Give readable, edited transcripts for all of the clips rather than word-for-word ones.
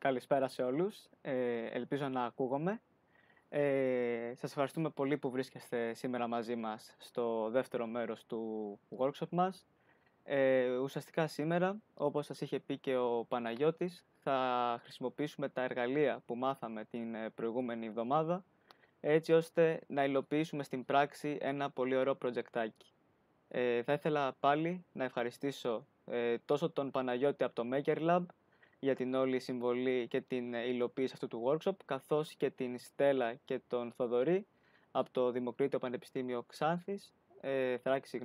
Καλησπέρα σε όλους. Ελπίζω να ακούγομαι. Σας ευχαριστούμε πολύ που βρίσκεστε σήμερα μαζί μας στο δεύτερο μέρος του workshop μας. Ουσιαστικά σήμερα, όπως σας είχε πει και ο Παναγιώτης, θα χρησιμοποιήσουμε τα εργαλεία που μάθαμε την προηγούμενη εβδομάδα, έτσι ώστε να υλοποιήσουμε στην πράξη ένα πολύ ωραίο προτζεκτάκι. Θα ήθελα πάλι να ευχαριστήσω τόσο τον Παναγιώτη από το Maker Lab για την όλη συμβολή και την υλοποίηση αυτού του workshop, καθώς και την Στέλλα και τον Θοδωρή από το Δημοκρίτιο Πανεπιστήμιο Ξάνθης, Θράκη,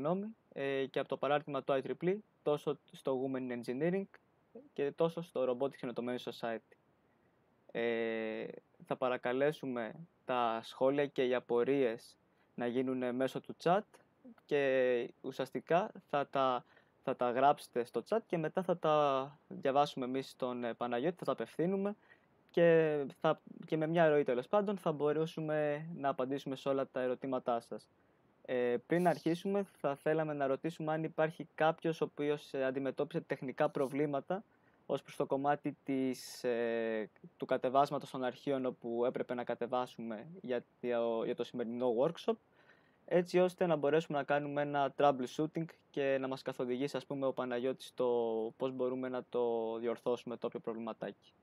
και από το παράρτημα του IEEE, τόσο στο Women in Engineering και τόσο στο Robotics and Automation Society. Θα παρακαλέσουμε τα σχόλια και οι απορίες να γίνουν μέσω του chat και ουσιαστικά θα τα γράψετε στο chat και μετά θα τα διαβάσουμε εμείς στον Παναγιώτη, θα τα απευθύνουμε και με μια ροή τέλος πάντων θα μπορέσουμε να απαντήσουμε σε όλα τα ερωτήματά σας. Πριν αρχίσουμε θα θέλαμε να ρωτήσουμε αν υπάρχει κάποιος ο οποίος αντιμετώπισε τεχνικά προβλήματα ως προς το κομμάτι του κατεβάσματος των αρχείων όπου έπρεπε να κατεβάσουμε για το σημερινό workshop, έτσι ώστε να μπορέσουμε να κάνουμε ένα troubleshooting και να μας καθοδηγήσει, ας πούμε, ο Παναγιώτης το πώς μπορούμε να το διορθώσουμε το όποιο προβληματάκι.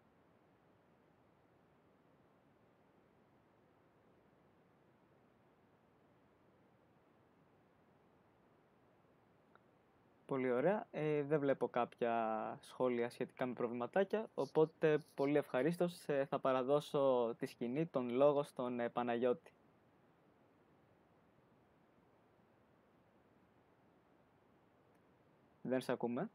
Πολύ ωραία. Δεν βλέπω κάποια σχόλια σχετικά με προβληματάκια, οπότε πολύ ευχαρίστως θα παραδώσω τη σκηνή, τον λόγο στον Παναγιώτη. Δεν σε ακούμε.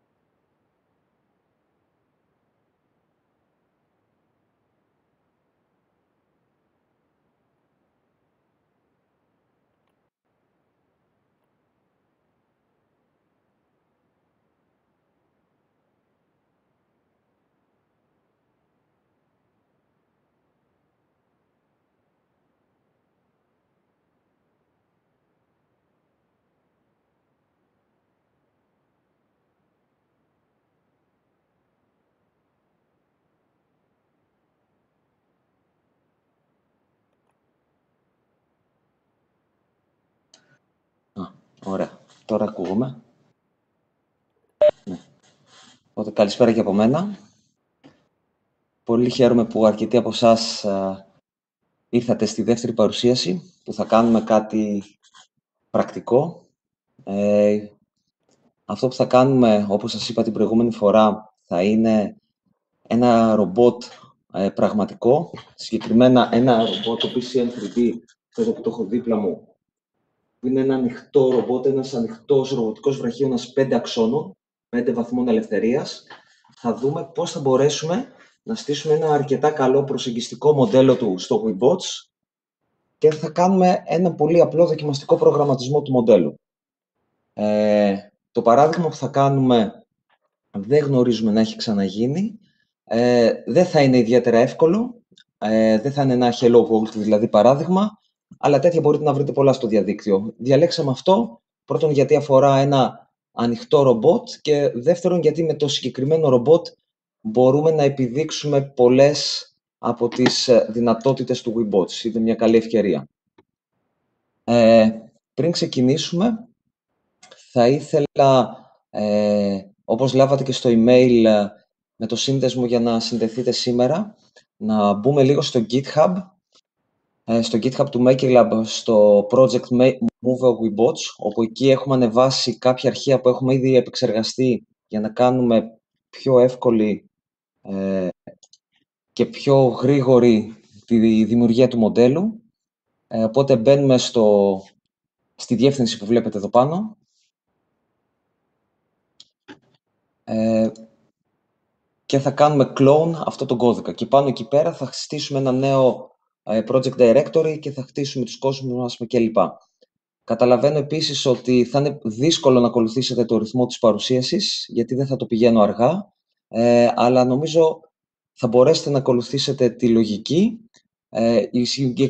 Ωραία. Τώρα ακούγομαι. Ναι. Οπότε καλησπέρα και από μένα. Πολύ χαίρομαι που αρκετοί από εσάς ήρθατε στη δεύτερη παρουσίαση, που θα κάνουμε κάτι πρακτικό. Αυτό που θα κάνουμε, όπως σας είπα την προηγούμενη φορά, θα είναι ένα ρομπότ πραγματικό, συγκεκριμένα ένα ρομπότ, το PCM3D, εδώ που το έχω δίπλα μου. Είναι ένα ανοιχτό ρομπότ, ένας ανοιχτός ρομποτικός βραχίωνας 5 αξώνων, 5 βαθμών ελευθερίας. Θα δούμε πώς θα μπορέσουμε να στήσουμε ένα αρκετά καλό προσεγγιστικό μοντέλο του στο WeBots και θα κάνουμε ένα πολύ απλό δοκιμαστικό προγραμματισμό του μοντέλου. Το παράδειγμα που θα κάνουμε δεν γνωρίζουμε να έχει ξαναγίνει. Δεν θα είναι ιδιαίτερα εύκολο. Δεν θα είναι ένα Hello World δηλαδή παράδειγμα, αλλά τέτοια μπορείτε να βρείτε πολλά στο διαδίκτυο. Διαλέξαμε αυτό, πρώτον γιατί αφορά ένα ανοιχτό ρομπότ και δεύτερον γιατί με το συγκεκριμένο ρομπότ μπορούμε να επιδείξουμε πολλές από τις δυνατότητες του WeBots. Είναι μια καλή ευκαιρία. Πριν ξεκινήσουμε, θα ήθελα, όπως λάβατε και στο email με το σύνδεσμο για να συνδεθείτε σήμερα, να μπούμε λίγο στο GitHub του Maker Lab, στο project Move a WeBots, όπου εκεί έχουμε ανεβάσει κάποια αρχεία που έχουμε ήδη επεξεργαστεί για να κάνουμε πιο εύκολη και πιο γρήγορη τη δημιουργία του μοντέλου. Οπότε μπαίνουμε στη διεύθυνση που βλέπετε εδώ πάνω. Και θα κάνουμε clone αυτό τον κώδικα. Και πάνω εκεί πέρα θα στήσουμε ένα νέο project directory και θα χτίσουμε τους κόσμους μας κλπ. Καταλαβαίνω επίσης ότι θα είναι δύσκολο να ακολουθήσετε το ρυθμό της παρουσίασης, γιατί δεν θα το πηγαίνω αργά, αλλά νομίζω θα μπορέσετε να ακολουθήσετε τη λογική.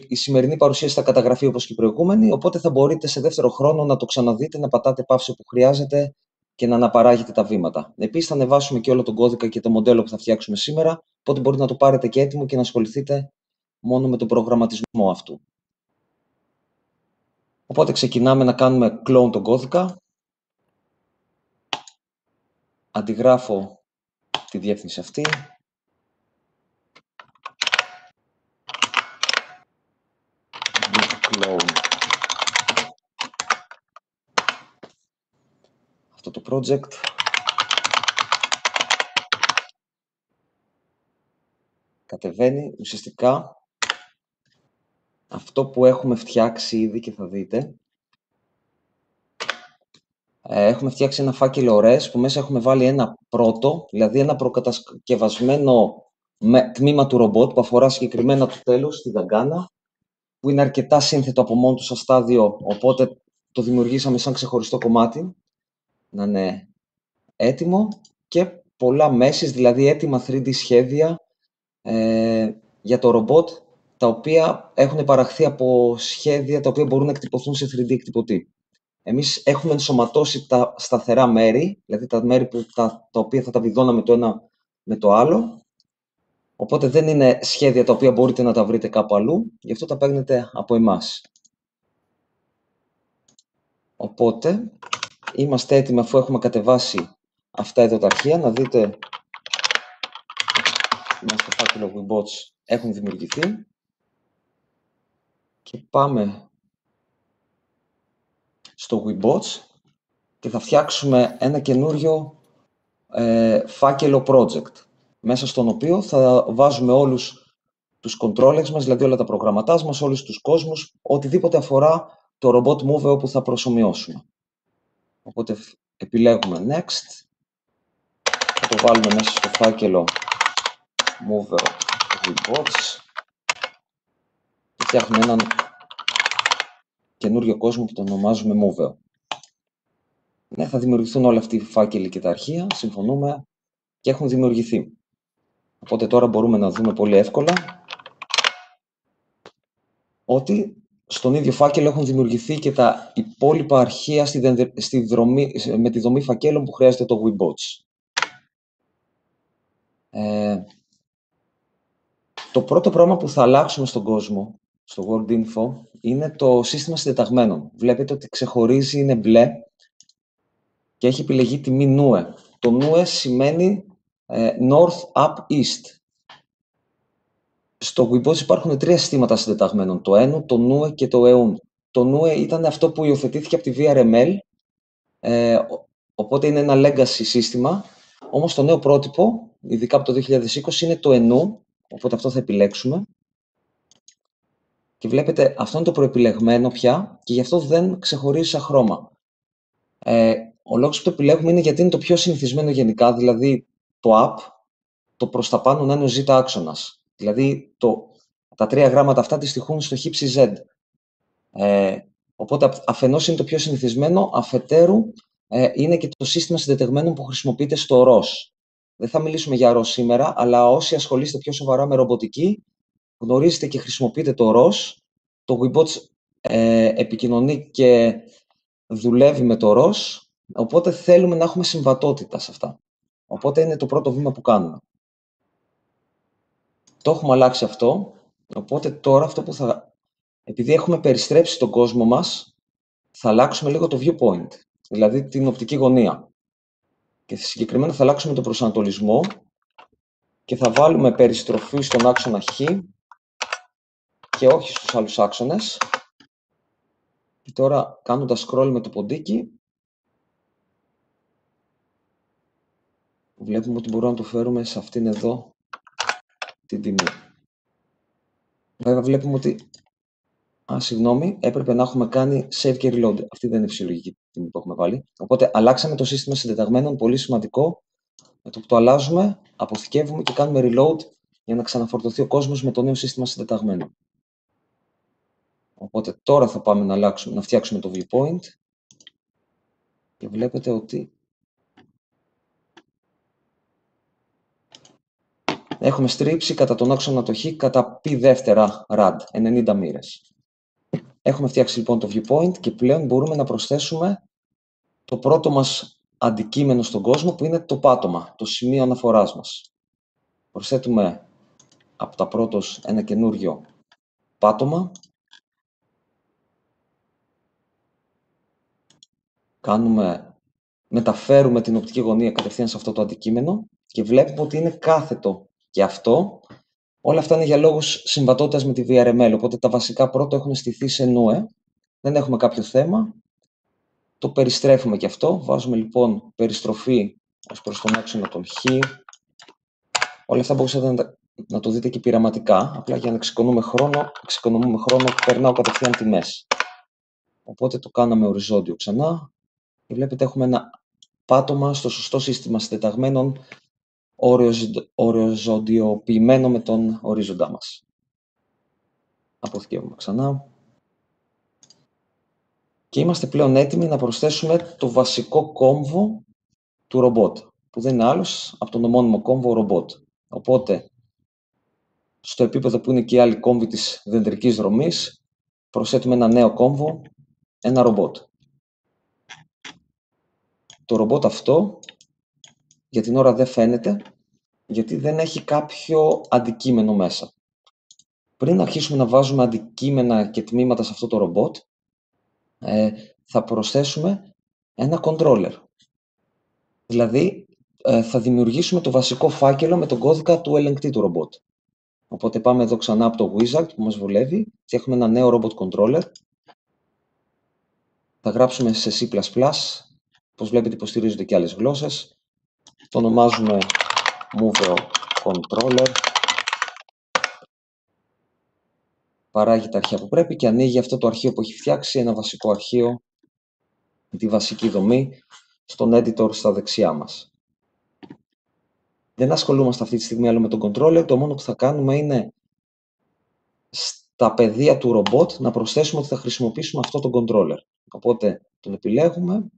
Η σημερινή παρουσίαση θα καταγραφεί όπως και η προηγούμενη, οπότε θα μπορείτε σε δεύτερο χρόνο να το ξαναδείτε, να πατάτε παύση όπου χρειάζεται και να αναπαράγετε τα βήματα. Επίσης, θα ανεβάσουμε και όλο τον κώδικα και το μοντέλο που θα φτιάξουμε σήμερα, οπότε μπορείτε να το πάρετε και έτοιμο και να ασχοληθείτε μόνο με τον προγραμματισμό αυτού. Οπότε ξεκινάμε να κάνουμε clone τον κώδικα. Αντιγράφω τη διεύθυνση αυτή. Clone αυτό το project. Κατεβαίνει ουσιαστικά αυτό που έχουμε φτιάξει ήδη και θα δείτε. Έχουμε φτιάξει ένα φάκελο res που μέσα έχουμε βάλει ένα πρώτο, δηλαδή ένα προκατασκευασμένο τμήμα του ρομπότ που αφορά συγκεκριμένα το τέλος, τη δαγκάνα, που είναι αρκετά σύνθετο από μόνο του σαν στάδιο, οπότε το δημιουργήσαμε σαν ξεχωριστό κομμάτι, να είναι έτοιμο, και πολλά μέσεις, δηλαδή έτοιμα 3D σχέδια για το ρομπότ, τα οποία έχουν παραχθεί από σχέδια τα οποία μπορούν να εκτυπωθούν σε 3D εκτυπωτή. Εμείς έχουμε ενσωματώσει τα σταθερά μέρη, δηλαδή τα μέρη τα οποία θα τα βιδώναμε το ένα με το άλλο. Οπότε δεν είναι σχέδια τα οποία μπορείτε να τα βρείτε κάπου αλλού, γι' αυτό τα παίρνετε από εμάς. Οπότε είμαστε έτοιμοι, αφού έχουμε κατεβάσει αυτά εδώ τα αρχεία, να δείτε μέσα στο φάκελο WeBots έχουν δημιουργηθεί. Και πάμε στο WeBots και θα φτιάξουμε ένα καινούριο φάκελο project, μέσα στον οποίο θα βάζουμε όλους τους controllers μας, δηλαδή όλα τα προγραμματάς μας, όλους τους κόσμους, οτιδήποτε αφορά το robot move όπου θα προσομοιώσουμε. Οπότε επιλέγουμε Next, θα το βάλουμε μέσα στο φάκελο Mover WeBots και φτιάχνουμε έναν καινούριο κόσμο που το ονομάζουμε Mover. Ναι, θα δημιουργηθούν όλα αυτοί οι φάκελοι και τα αρχεία, συμφωνούμε, και έχουν δημιουργηθεί. Οπότε τώρα μπορούμε να δούμε πολύ εύκολα ότι στον ίδιο φάκελο έχουν δημιουργηθεί και τα υπόλοιπα αρχεία με τη δομή φακέλων που χρειάζεται το WeBots. Το πρώτο πράγμα που θα αλλάξουμε στον κόσμο, στο World Info, είναι το σύστημα συντεταγμένων. Βλέπετε ότι ξεχωρίζει, είναι μπλε και έχει επιλεγεί τιμή NUE. Το NUE σημαίνει North, Up, East. Στο WeBots υπάρχουν τρία συστήματα συντεταγμένων, το ENU, το NUE και το EUN. Το NUE ήταν αυτό που υιοθετήθηκε από τη VRML, οπότε είναι ένα legacy σύστημα, όμως το νέο πρότυπο, ειδικά από το 2020, είναι το ENU, οπότε αυτό θα επιλέξουμε. Και βλέπετε, αυτό είναι το προεπιλεγμένο πια και γι' αυτό δεν ξεχωρίζει σαν χρώμα. Ο λόγος που το επιλέγουμε είναι γιατί είναι το πιο συνηθισμένο γενικά, δηλαδή το up, το προς τα πάνω να είναι ο z άξονας. Δηλαδή τα τρία γράμματα αυτά αντιστοιχούν στο χύψη z. Οπότε αφενός είναι το πιο συνηθισμένο, αφετέρου είναι και το σύστημα συντεταγμένων που χρησιμοποιείται στο ROS. Δεν θα μιλήσουμε για ROS σήμερα, αλλά όσοι ασχολείστε πιο σοβαρά με ρομποτική, γνωρίζετε και χρησιμοποιείτε το ROS. Το WeBots επικοινωνεί και δουλεύει με το ROS, οπότε θέλουμε να έχουμε συμβατότητα σε αυτά. Οπότε είναι το πρώτο βήμα που κάνουμε. Το έχουμε αλλάξει αυτό, οπότε τώρα αυτό που επειδή έχουμε περιστρέψει τον κόσμο μας, θα αλλάξουμε λίγο το viewpoint, δηλαδή την οπτική γωνία. Και συγκεκριμένα θα αλλάξουμε τον προσανατολισμό και θα βάλουμε περιστροφή στον άξονα Χ και όχι στους άλλους άξονες. Και τώρα, κάνοντας scroll με το ποντίκι, βλέπουμε ότι μπορούμε να το φέρουμε σε αυτήν εδώ την τιμή. Βέβαια, βλέπουμε ότι συγγνώμη, έπρεπε να έχουμε κάνει save και reload. Αυτή δεν είναι η φυσιολογική τιμή που έχουμε βάλει. Οπότε, αλλάξαμε το σύστημα συντεταγμένων, πολύ σημαντικό. Με το που το αλλάζουμε, αποθηκεύουμε και κάνουμε reload για να ξαναφορτωθεί ο κόσμος με το νέο σύστημα συντεταγμένων. Οπότε τώρα θα πάμε να φτιάξουμε το viewpoint και βλέπετε ότι έχουμε στρίψει κατά τον άξονα το Χ κατά π δεύτερα rad, 90 μοίρες. Έχουμε φτιάξει λοιπόν το viewpoint και πλέον μπορούμε να προσθέσουμε το πρώτο μας αντικείμενο στον κόσμο που είναι το πάτωμα, το σημείο αναφοράς μας. Προσθέτουμε από τα πρώτος ένα καινούριο πάτωμα. Μεταφέρουμε την οπτική γωνία κατευθείαν σε αυτό το αντικείμενο και βλέπουμε ότι είναι κάθετο και αυτό. Όλα αυτά είναι για λόγους συμβατότητας με τη VRML, οπότε τα βασικά πρώτα έχουν στηθεί σε NUE. Δεν έχουμε κάποιο θέμα. Το περιστρέφουμε και αυτό. Βάζουμε λοιπόν περιστροφή ως προς τον άξονα των χ. Όλα αυτά μπορούσατε να το δείτε και πειραματικά. Απλά για να εξοικονομούμε χρόνο, περνάω κατευθείαν τη μέση. Οπότε το κάναμε οριζόντιο ξανά. Και βλέπετε έχουμε ένα πάτωμα στο σωστό σύστημα συντεταγμένων, οριζοντιοποιημένο με τον ορίζοντά μας. Αποθηκεύουμε ξανά. Και είμαστε πλέον έτοιμοι να προσθέσουμε το βασικό κόμβο του ρομπότ, που δεν είναι άλλος από τον ομώνυμο κόμβο ρομπότ. Οπότε, στο επίπεδο που είναι και οι άλλοι κόμβοι της δεντρικής δρομής, προσθέτουμε ένα νέο κόμβο, ένα ρομπότ. Το ρομπότ αυτό, για την ώρα δεν φαίνεται, γιατί δεν έχει κάποιο αντικείμενο μέσα. Πριν αρχίσουμε να βάζουμε αντικείμενα και τμήματα σε αυτό το ρομπότ, θα προσθέσουμε ένα controller. Δηλαδή, θα δημιουργήσουμε το βασικό φάκελο με τον κώδικα του ελεγκτή του ρομπότ. Οπότε πάμε εδώ ξανά από το wizard που μας βολεύει και έχουμε ένα νέο robot controller. Θα γράψουμε σε C++, όπως βλέπετε υποστηρίζονται και άλλες γλώσσες. Το ονομάζουμε Move Controller. Παράγει τα αρχεία που πρέπει και ανοίγει αυτό το αρχείο που έχει φτιάξει, ένα βασικό αρχείο, τη βασική δομή, στον editor στα δεξιά μας. Δεν ασχολούμαστε αυτή τη στιγμή άλλο με τον controller, το μόνο που θα κάνουμε είναι στα πεδία του ρομπότ να προσθέσουμε ότι θα χρησιμοποιήσουμε αυτό το controller. Οπότε τον επιλέγουμε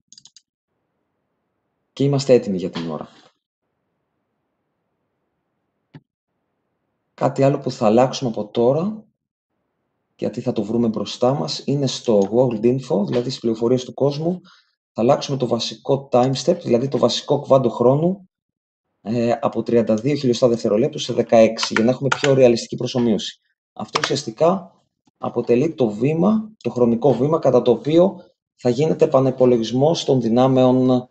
και είμαστε έτοιμοι για την ώρα. Κάτι άλλο που θα αλλάξουμε από τώρα, γιατί θα το βρούμε μπροστά μας, είναι στο World Info, δηλαδή στις πληροφορίες του κόσμου, θα αλλάξουμε το βασικό time step, δηλαδή το βασικό κβάντο χρόνου, από 32 χιλιοστά δευτερολέπτου σε 16, για να έχουμε πιο ρεαλιστική προσομοίωση. Αυτό ουσιαστικά αποτελεί το χρονικό βήμα, κατά το οποίο θα γίνεται επανεπολογισμός των δυνάμεων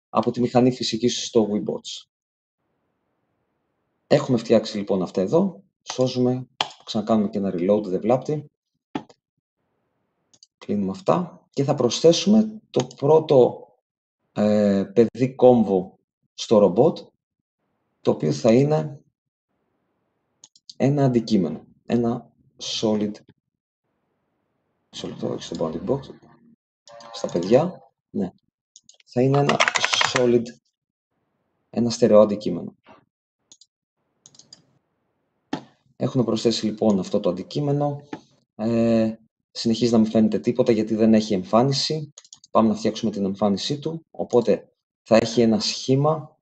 από τη μηχανή φυσικής στο Webots. Έχουμε φτιάξει λοιπόν αυτά εδώ. Σώζουμε, ξανακάνουμε και ένα reload, δεν βλάπτει. Κλείνουμε αυτά και θα προσθέσουμε το πρώτο παιδί κόμβο στο ρομπότ, το οποίο θα είναι ένα αντικείμενο, ένα solid, όχι στο bounding box, στα παιδιά, ναι, θα είναι ένα solid, ένα στερεό αντικείμενο. Έχουμε προσθέσει λοιπόν αυτό το αντικείμενο, συνεχίζει να μην φαίνεται τίποτα γιατί δεν έχει εμφάνιση. Πάμε να φτιάξουμε την εμφάνισή του, οπότε θα έχει ένα σχήμα,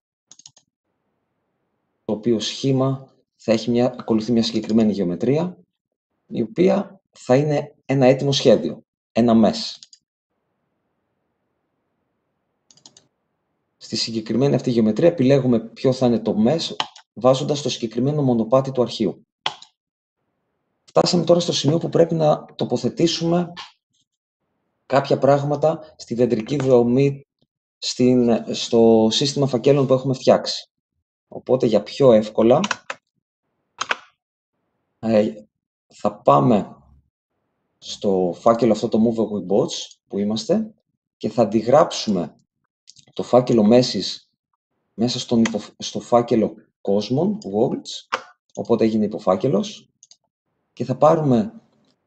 το οποίο σχήμα θα ακολουθεί μια συγκεκριμένη γεωμετρία, η οποία θα είναι ένα έτοιμο σχέδιο, ένα mesh. Στη συγκεκριμένη αυτή γεωμετρία επιλέγουμε ποιο θα είναι το mesh, βάζοντας το συγκεκριμένο μονοπάτι του αρχείου. Φτάσαμε τώρα στο σημείο που πρέπει να τοποθετήσουμε κάποια πράγματα στη δεντρική δομή, στο σύστημα φακέλων που έχουμε φτιάξει. Οπότε για πιο εύκολα θα πάμε στο φάκελο αυτό το Move Webots που είμαστε και θα αντιγράψουμε το φάκελο μέσης μέσα στο φάκελο κόσμων, worlds, οπότε έγινε υποφάκελος και θα πάρουμε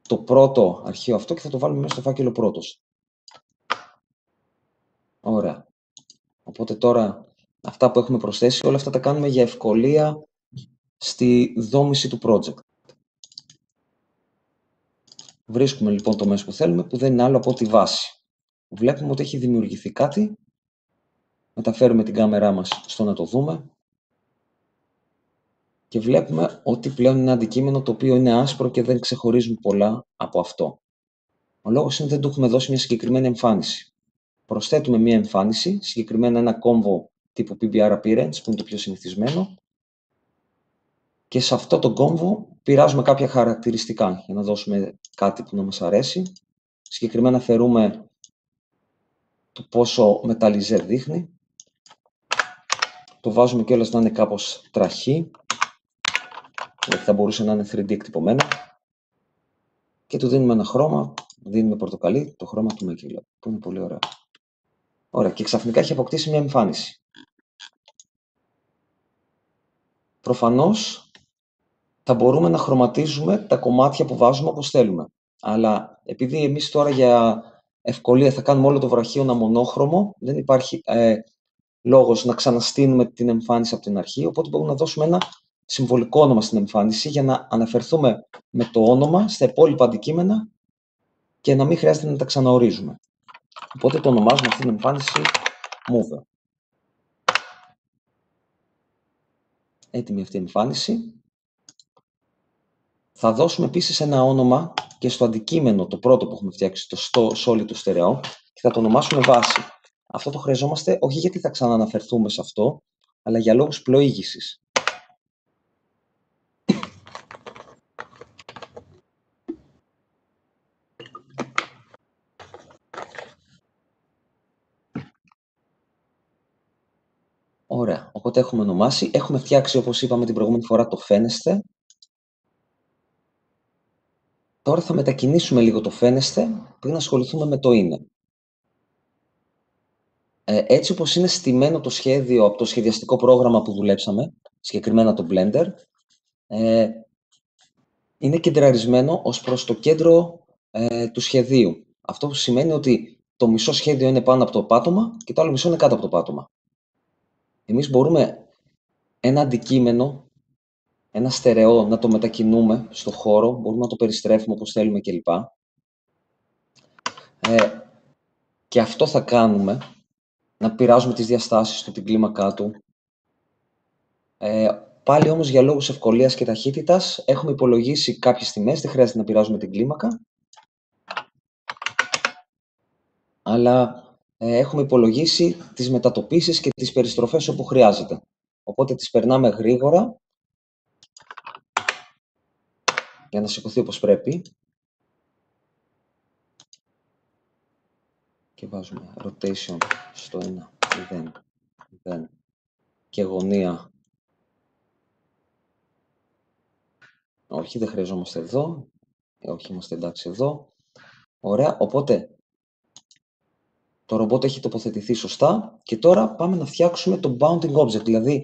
το πρώτο αρχείο αυτό και θα το βάλουμε μέσα στο φάκελο πρώτος. Ωραία. Οπότε τώρα αυτά που έχουμε προσθέσει, όλα αυτά τα κάνουμε για ευκολία στη δόμηση του project. Βρίσκουμε λοιπόν το μέσο που θέλουμε, που δεν είναι άλλο από τη βάση. Βλέπουμε ότι έχει δημιουργηθεί κάτι. Μεταφέρουμε την κάμερά μας στο να το δούμε. Και βλέπουμε ότι πλέον είναι ένα αντικείμενο το οποίο είναι άσπρο και δεν ξεχωρίζουν πολλά από αυτό. Ο λόγος είναι ότι δεν του έχουμε δώσει μια συγκεκριμένη εμφάνιση. προσθέτουμε μία εμφάνιση, συγκεκριμένα ένα κόμβο τύπου PBR Appearance, που είναι το πιο συνηθισμένο, και σε αυτό το κόμβο πειράζουμε κάποια χαρακτηριστικά για να δώσουμε κάτι που να μας αρέσει. Συγκεκριμένα θερούμε το πόσο μεταλλιζέ δείχνει. Το βάζουμε κιόλας να είναι κάπως τραχή, γιατί θα μπορούσε να είναι 3D εκτυπωμένο. Και του δίνουμε ένα χρώμα, δίνουμε πορτοκαλί, το χρώμα του Make-Up, που είναι πολύ ωραίο. Ωραία, και ξαφνικά έχει αποκτήσει μια εμφάνιση. Προφανώς θα μπορούμε να χρωματίζουμε τα κομμάτια που βάζουμε όπως θέλουμε. Αλλά επειδή εμείς τώρα για ευκολία θα κάνουμε όλο το βραχείο ένα μονόχρωμο, δεν υπάρχει λόγος να ξαναστείνουμε την εμφάνιση από την αρχή, οπότε μπορούμε να δώσουμε ένα συμβολικό όνομα στην εμφάνιση για να αναφερθούμε με το όνομα στα υπόλοιπα αντικείμενα και να μην χρειάζεται να τα ξαναορίζουμε. Οπότε το ονομάζουμε αυτή την εμφάνιση Move. Έτοιμη αυτή η εμφάνιση. Θα δώσουμε επίσης ένα όνομα και στο αντικείμενο, το πρώτο που έχουμε φτιάξει, το solid του στερεό, και θα το ονομάσουμε βάση. Αυτό το χρειαζόμαστε όχι γιατί θα ξανααναφερθούμε σε αυτό, αλλά για λόγους πλοήγησης. Ωραία, οπότε έχουμε ονομάσει. Έχουμε φτιάξει, όπως είπαμε την προηγούμενη φορά, το φαίνεστε. Τώρα θα μετακινήσουμε λίγο το φαίνεστε πριν ασχοληθούμε με το είναι. Έτσι όπως είναι στημένο το σχέδιο από το σχεδιαστικό πρόγραμμα που δουλέψαμε, συγκεκριμένα το Blender, είναι κεντραρισμένο ως προς το κέντρο του σχεδίου. Αυτό σημαίνει ότι το μισό σχέδιο είναι πάνω από το πάτωμα και το άλλο μισό είναι κάτω από το πάτωμα. Εμείς μπορούμε ένα αντικείμενο, ένα στερεό, να το μετακινούμε στο χώρο, μπορούμε να το περιστρέφουμε όπως θέλουμε κλπ. Και αυτό θα κάνουμε, να πειράζουμε τις διαστάσεις του, την κλίμακά του. Πάλι όμως για λόγους ευκολίας και ταχύτητας έχουμε υπολογίσει κάποιες τιμές, δεν χρειάζεται να πειράζουμε την κλίμακα. Αλλά έχουμε υπολογίσει τις μετατοπίσεις και τις περιστροφές όπου χρειάζεται. Οπότε τις περνάμε γρήγορα για να σηκωθεί όπως πρέπει. Και βάζουμε rotation στο 1, 0, 0 και γωνία. Όχι, δεν χρειαζόμαστε εδώ. Όχι, είμαστε εντάξει εδώ. Ωραία, οπότε το ρομπότ έχει τοποθετηθεί σωστά και τώρα πάμε να φτιάξουμε το bounding object, δηλαδή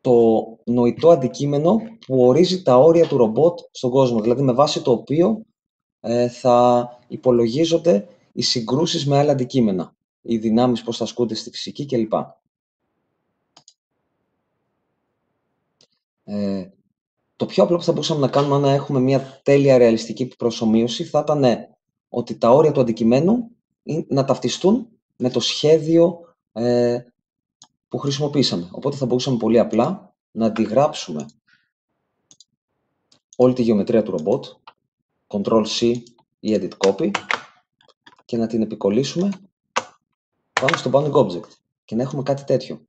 το νοητό αντικείμενο που ορίζει τα όρια του ρομπότ στον κόσμο, δηλαδή με βάση το οποίο θα υπολογίζονται οι συγκρούσεις με άλλα αντικείμενα, οι δυνάμεις πώς θα ασκούνται στη φυσική κλπ. Το πιο απλό που θα μπορούσαμε να κάνουμε αν έχουμε μια τέλεια ρεαλιστική προσομοίωση θα ήταν ότι τα όρια του αντικειμένου να ταυτιστούν με το σχέδιο που χρησιμοποίησαμε. Οπότε θα μπορούσαμε πολύ απλά να αντιγράψουμε όλη τη γεωμετρία του ρομπότ, Ctrl-C ή Edit Copy, και να την επικολλήσουμε πάνω στο bounding object και να έχουμε κάτι τέτοιο.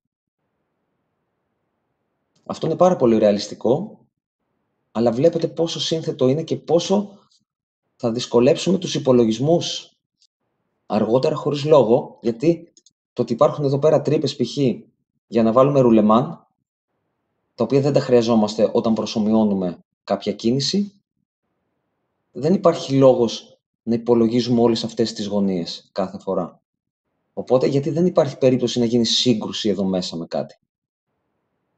Αυτό είναι πάρα πολύ ρεαλιστικό, αλλά βλέπετε πόσο σύνθετο είναι και πόσο θα δυσκολέψουμε τους υπολογισμούς αργότερα χωρίς λόγο, γιατί το ότι υπάρχουν εδώ πέρα τρύπες π.χ. για να βάλουμε ρουλεμάν, τα οποία δεν τα χρειαζόμαστε όταν προσομοιώνουμε κάποια κίνηση, δεν υπάρχει λόγος να υπολογίζουμε όλες αυτές τις γωνίες κάθε φορά. Οπότε, γιατί δεν υπάρχει περίπτωση να γίνει σύγκρουση εδώ μέσα με κάτι.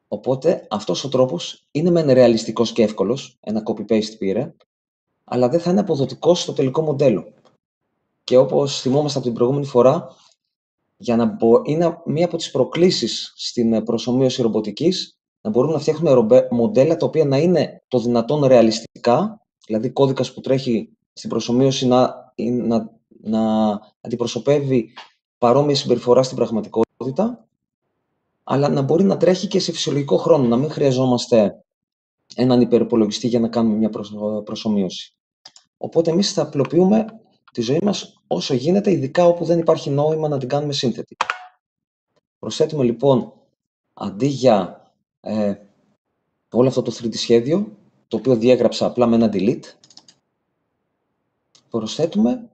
Οπότε, αυτός ο τρόπος είναι μεν ρεαλιστικός και εύκολος, ένα copy-paste πήρε, αλλά δεν θα είναι αποδοτικός στο τελικό μοντέλο. Και όπως θυμόμαστε από την προηγούμενη φορά, είναι μία από τις προκλήσεις στην προσομοίωση ρομποτικής, να μπορούμε να φτιάχνουμε μοντέλα τα οποία να είναι το δυνατόν ρεαλιστικά, δηλαδή κώδικας που τρέχει στην προσομοίωση να αντιπροσωπεύει παρόμοια συμπεριφορά στην πραγματικότητα, αλλά να μπορεί να τρέχει και σε φυσιολογικό χρόνο, να μην χρειαζόμαστε έναν υπερυπολογιστή για να κάνουμε μια προσομοίωση. Οπότε εμείς θα απλοποιούμε τη ζωή μας όσο γίνεται, ειδικά όπου δεν υπάρχει νόημα να την κάνουμε σύνθετη. Προσθέτουμε λοιπόν, αντί για όλο αυτό το 3D σχέδιο, το οποίο διέγραψα απλά με ένα delete, προσθέτουμε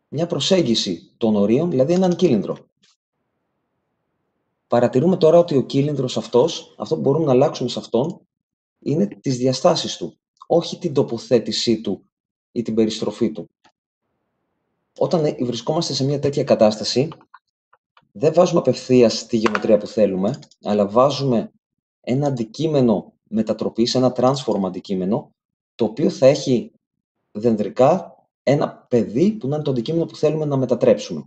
μια προσέγγιση των ορίων, δηλαδή έναν κύλινδρο. Παρατηρούμε τώρα ότι ο κύλινδρος αυτός, αυτό που μπορούμε να αλλάξουμε σε αυτόν, είναι τις διαστάσεις του, όχι την τοποθέτησή του ή την περιστροφή του. Όταν βρισκόμαστε σε μια τέτοια κατάσταση, δεν βάζουμε απευθείας τη γεωμετρία που θέλουμε, αλλά βάζουμε ένα αντικείμενο μετατροπής, ένα transform αντικείμενο, το οποίο θα έχει δενδρικά ένα παιδί που να είναι το αντικείμενο που θέλουμε να μετατρέψουμε.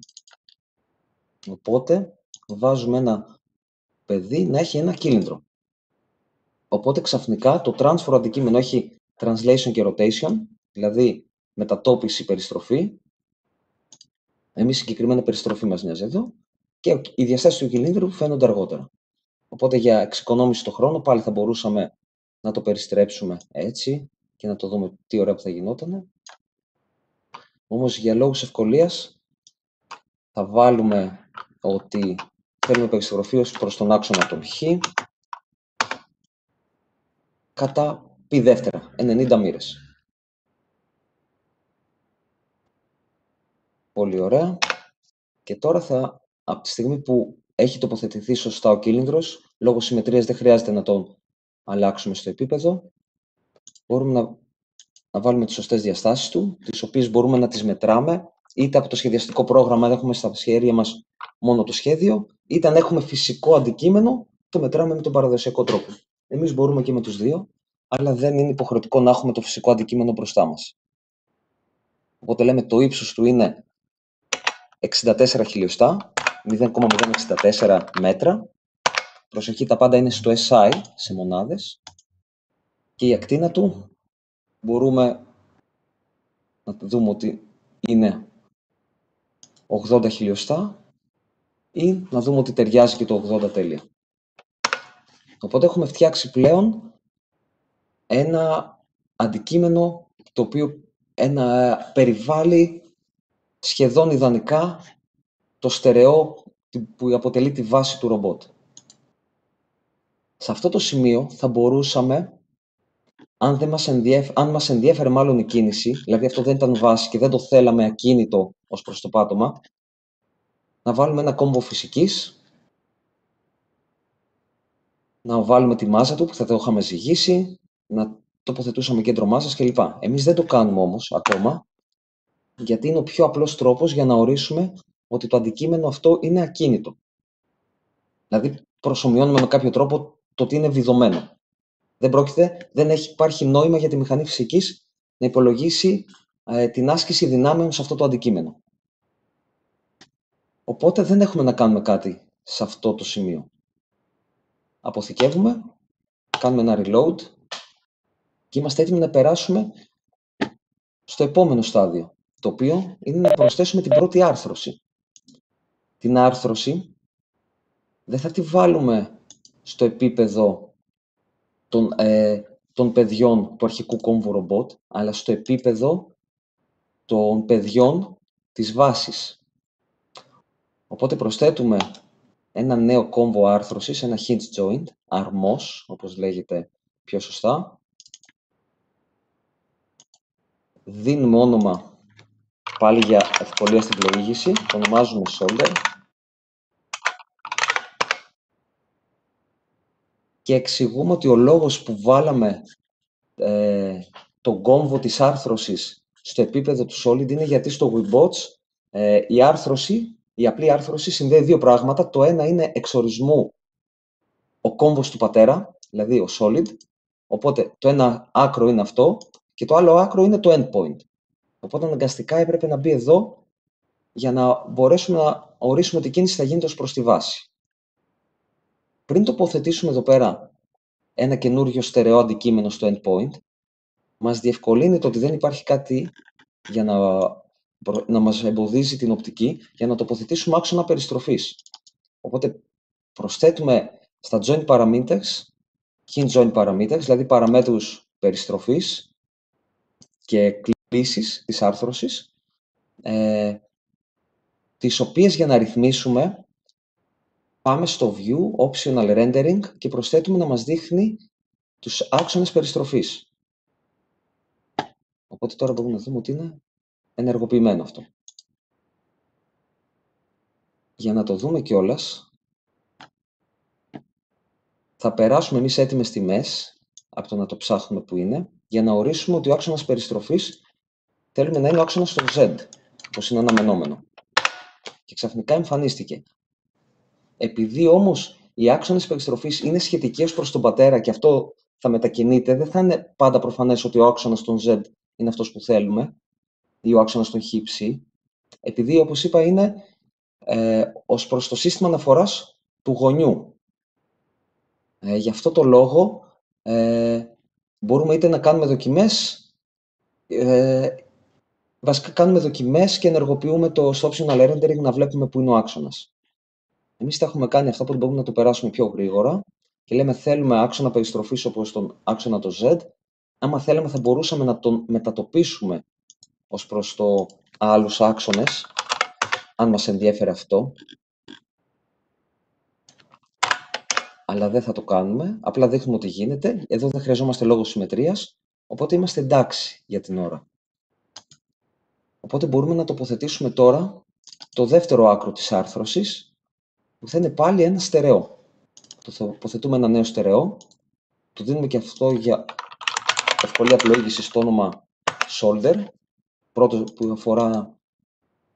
Οπότε βάζουμε ένα παιδί να έχει ένα κύλινδρο. Οπότε ξαφνικά το transform αντικείμενο έχει translation και rotation, δηλαδή μετατόπιση, περιστροφή. Εμείς συγκεκριμένα περιστροφή μας νοιάζει εδώ, και οι διαστάσεις του κύλινδρου φαίνονται αργότερα. Οπότε για εξοικονόμηση του χρόνου πάλι θα μπορούσαμε να το περιστρέψουμε έτσι και να το δούμε τι ωραία που θα γινότανε. Όμως για λόγους ευκολίας θα βάλουμε ότι θέλουμε περιστροφή ως προς τον άξονα των χ κατά π δεύτερα, 90 μοίρες. Πολύ ωραία. Και τώρα από τη στιγμή που έχει τοποθετηθεί σωστά ο κύλινδρος, λόγω συμμετρίας δεν χρειάζεται να τον αλλάξουμε στο επίπεδο, μπορούμε να βάλουμε τις σωστές διαστάσεις του, τις οποίες μπορούμε να τις μετράμε, είτε από το σχεδιαστικό πρόγραμμα, αν έχουμε στα σχέδια μας μόνο το σχέδιο, είτε αν έχουμε φυσικό αντικείμενο, το μετράμε με τον παραδοσιακό τρόπο. Εμείς μπορούμε και με τους δύο, αλλά δεν είναι υποχρεωτικό να έχουμε το φυσικό αντικείμενο μπροστά μας. Οπότε λέμε το ύψος του είναι 64 χιλιοστά, 0,064 μέτρα. Προσοχή, τα πάντα είναι στο SI, σε μονάδες. Και η ακτίνα του μπορούμε να δούμε ότι είναι 80 χιλιοστά ή να δούμε ότι ταιριάζει και το 80 τέλεια. Οπότε έχουμε φτιάξει πλέον ένα αντικείμενο το οποίο περιβάλλει σχεδόν ιδανικά το στερεό που αποτελεί τη βάση του ρομπότ. Σε αυτό το σημείο θα μπορούσαμε, αν μας ενδιέφερε μάλλον η κίνηση, δηλαδή αυτό δεν ήταν βάση και δεν το θέλαμε ακίνητο ως προς το πάτωμα, να βάλουμε ένα κόμβο φυσικής, να βάλουμε τη μάζα του που θα το είχαμε ζυγίσει, να τοποθετούσαμε κέντρο μάζας κλπ. Εμείς δεν το κάνουμε όμως ακόμα, γιατί είναι ο πιο απλός τρόπος για να ορίσουμε ότι το αντικείμενο αυτό είναι ακίνητο. Δηλαδή προσομοιώνουμε με κάποιο τρόπο το ότι είναι βιδωμένο. Δεν υπάρχει νόημα για τη μηχανή φυσικής να υπολογίσει την άσκηση δυνάμεων σε αυτό το αντικείμενο. Οπότε δεν έχουμε να κάνουμε κάτι σε αυτό το σημείο. Αποθηκεύουμε, κάνουμε ένα reload και είμαστε έτοιμοι να περάσουμε στο επόμενο στάδιο, το οποίο είναι να προσθέσουμε την πρώτη άρθρωση. Την άρθρωση δεν θα τη βάλουμε στο επίπεδο των παιδιών του αρχικού κόμβου ρομπότ, αλλά στο επίπεδο των παιδιών της βάσης. Οπότε προσθέτουμε ένα νέο κόμβο άρθρωσης, ένα hinge joint, αρμός, όπως λέγεται πιο σωστά. Δίνουμε όνομα, πάλι για ευκολία στην πλοήγηση, το ονομάζουμε solder. Και εξηγούμε ότι ο λόγος που βάλαμε τον κόμβο της άρθρωσης στο επίπεδο του solid είναι γιατί στο Webots η απλή άρθρωση συνδέει δύο πράγματα. Το ένα είναι εξορισμού ο κόμβος του πατέρα, δηλαδή ο solid. Οπότε το ένα άκρο είναι αυτό και το άλλο άκρο είναι το endpoint. Οπότε αναγκαστικά έπρεπε να μπει εδώ για να μπορέσουμε να ορίσουμε ότι η κίνηση θα γίνεται ως προς τη βάση. Πριν τοποθετήσουμε εδώ πέρα ένα καινούριο στερεό αντικείμενο στο endpoint, μας διευκολύνει το ότι δεν υπάρχει κάτι για να μας εμποδίζει την οπτική για να τοποθετήσουμε άξονα περιστροφής. Οπότε προσθέτουμε στα joint parameters, hinge joint parameters, δηλαδή παραμέτρους περιστροφής και κλίσης της άρθρωσης, τις οποίες για να ρυθμίσουμε πάμε στο View, Optional Rendering και προσθέτουμε να μας δείχνει τους άξονες περιστροφής. Οπότε τώρα μπορούμε να δούμε ότι είναι ενεργοποιημένο αυτό. Για να το δούμε κιόλας, θα περάσουμε εμείς έτοιμες τιμές από το να το ψάχνουμε που είναι, για να ορίσουμε ότι ο άξονας περιστροφής θέλουμε να είναι ο άξονας στο Z, όπως είναι αναμενόμενο. Και ξαφνικά εμφανίστηκε. Επειδή όμως οι άξονες περιστροφής είναι σχετικοί ως προς τον πατέρα και αυτό θα μετακινείται, δεν θα είναι πάντα προφανές ότι ο άξονας των Z είναι αυτός που θέλουμε ή ο άξονας των χ, επειδή, όπως είπα, είναι ως προς το σύστημα αναφοράς του γονιού. Γι' αυτό το λόγο μπορούμε είτε να κάνουμε δοκιμές, βασικά κάνουμε δοκιμές και ενεργοποιούμε στο optional rendering να βλέπουμε πού είναι ο άξονας. Εμείς τα έχουμε κάνει αυτά που μπορούμε να το περάσουμε πιο γρήγορα και λέμε θέλουμε άξονα περιστροφής όπως τον άξονα το Z. Άμα θέλαμε θα μπορούσαμε να τον μετατοπίσουμε ως προς το άλλους άξονες, αν μας ενδιέφερε αυτό. Αλλά δεν θα το κάνουμε, απλά δείχνουμε ότι γίνεται. Εδώ δεν χρειαζόμαστε λόγο συμμετρίας, οπότε είμαστε εντάξει για την ώρα. Οπότε μπορούμε να τοποθετήσουμε τώρα το δεύτερο άκρο της άρθρωσης, που θα είναι πάλι ένα στερεό. Το τοποθετούμε ένα νέο στερεό, του δίνουμε και αυτό για ευκολία πλοήγησης στο όνομα Solder, πρώτο που αφορά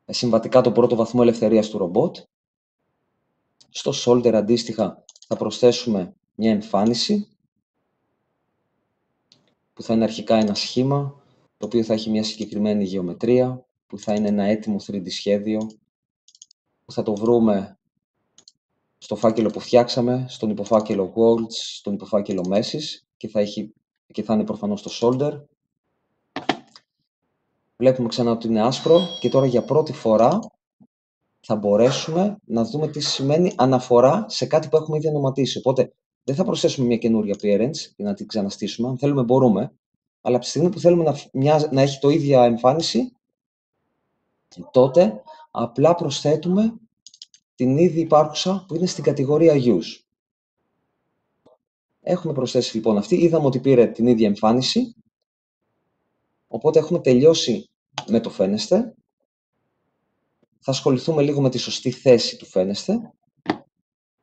συμβατικά τον πρώτο βαθμό ελευθερίας του ρομπότ. Στο Solder αντίστοιχα θα προσθέσουμε μια εμφάνιση, που θα είναι αρχικά ένα σχήμα, το οποίο θα έχει μια συγκεκριμένη γεωμετρία, που θα είναι ένα έτοιμο 3D σχέδιο, που θα το βρούμε στο φάκελο που φτιάξαμε, στον υποφάκελο Worlds, στον υποφάκελο Meshes και θα είναι προφανώς το Solder. Βλέπουμε ξανά ότι είναι άσπρο και τώρα για πρώτη φορά θα μπορέσουμε να δούμε τι σημαίνει αναφορά σε κάτι που έχουμε ήδη ονοματίσει. Οπότε δεν θα προσθέσουμε μια καινούρια appearance για να την ξαναστήσουμε. Αν θέλουμε μπορούμε, αλλά από τη στιγμή που θέλουμε να έχει το ίδια εμφάνιση, τότε απλά προσθέτουμε την ήδη υπάρχουσα που είναι στην κατηγορία Use. Έχουμε προσθέσει λοιπόν αυτή, είδαμε ότι πήρε την ίδια εμφάνιση, οπότε έχουμε τελειώσει με το φαίνεστε. Θα ασχοληθούμε λίγο με τη σωστή θέση του φαίνεστε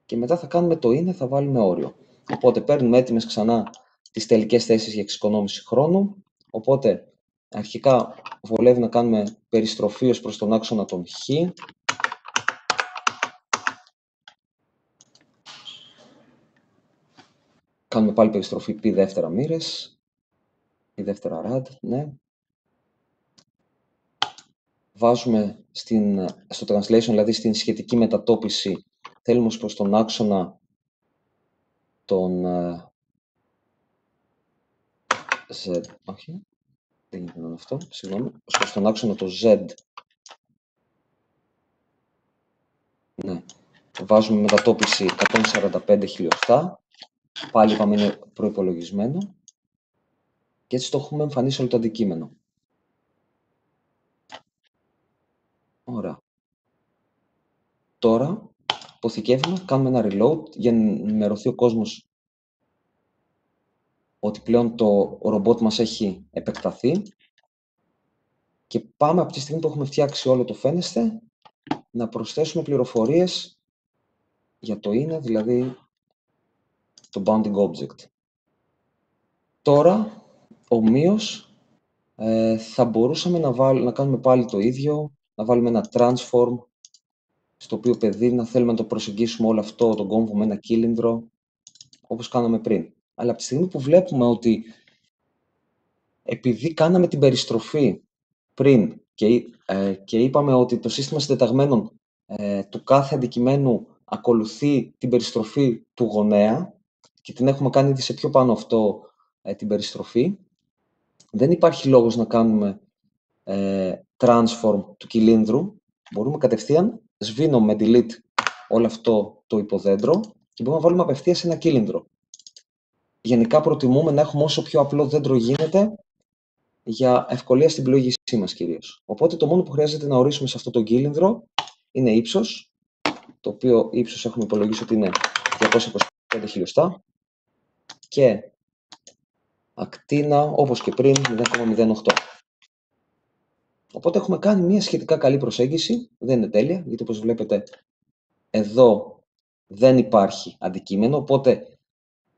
και μετά θα κάνουμε το είναι, θα βάλουμε όριο. Οπότε παίρνουμε έτοιμες ξανά τις τελικές θέσεις για εξοικονόμηση χρόνου, οπότε αρχικά βολεύει να κάνουμε περιστροφή ως προς τον άξονα των χ. Κάνουμε πάλι περιστροφή π δεύτερα μοίρες, π δεύτερα ραντ, ναι. Βάζουμε στο translation, δηλαδή στην σχετική μετατόπιση, θέλουμε ως προς τον άξονα τον Z, όχι, δεν γίνεται αυτό, συγγνώμη, ως προς τον άξονα το Z, ναι, βάζουμε μετατόπιση 145 χιλιοστά, πάλι είπαμε είναι προϋπολογισμένο και έτσι το έχουμε εμφανίσει όλο το αντικείμενο. Ωραία. Τώρα αποθηκεύουμε, κάνουμε ένα reload για να ενημερωθεί ο κόσμος ότι πλέον το ρομπότ μας έχει επεκταθεί και πάμε από τη στιγμή που έχουμε φτιάξει όλο το φαίνεστε να προσθέσουμε πληροφορίες για το είναι, δηλαδή το bounding object. Τώρα, ομοίως, θα μπορούσαμε να κάνουμε πάλι το ίδιο, να βάλουμε ένα transform, στο οποίο παιδί να θέλουμε να το προσεγγίσουμε όλο αυτό, τον κόμβο με ένα κύλινδρο, όπως κάναμε πριν. Αλλά από τη στιγμή που βλέπουμε ότι επειδή κάναμε την περιστροφή πριν και είπαμε ότι το σύστημα συντεταγμένων του κάθε αντικειμένου ακολουθεί την περιστροφή του γονέα και την έχουμε κάνει ήδη σε πιο πάνω αυτό την περιστροφή, δεν υπάρχει λόγος να κάνουμε transform του κυλίνδρου. Μπορούμε κατευθείαν, σβήνω με delete όλο αυτό το υποδέντρο και μπορούμε να βάλουμε απευθείας ένα κύλινδρο. Γενικά προτιμούμε να έχουμε όσο πιο απλό δέντρο γίνεται για ευκολία στην πλοήγησή μας κυρίως. Οπότε το μόνο που χρειάζεται να ορίσουμε σε αυτό το κύλινδρο είναι ύψος, το οποίο ύψος έχουμε υπολογίσει ότι είναι 225 χιλιοστά και ακτίνα, όπως και πριν, 0,08. Οπότε έχουμε κάνει μια σχετικά καλή προσέγγιση, δεν είναι τέλεια, γιατί όπως βλέπετε εδώ δεν υπάρχει αντικείμενο, οπότε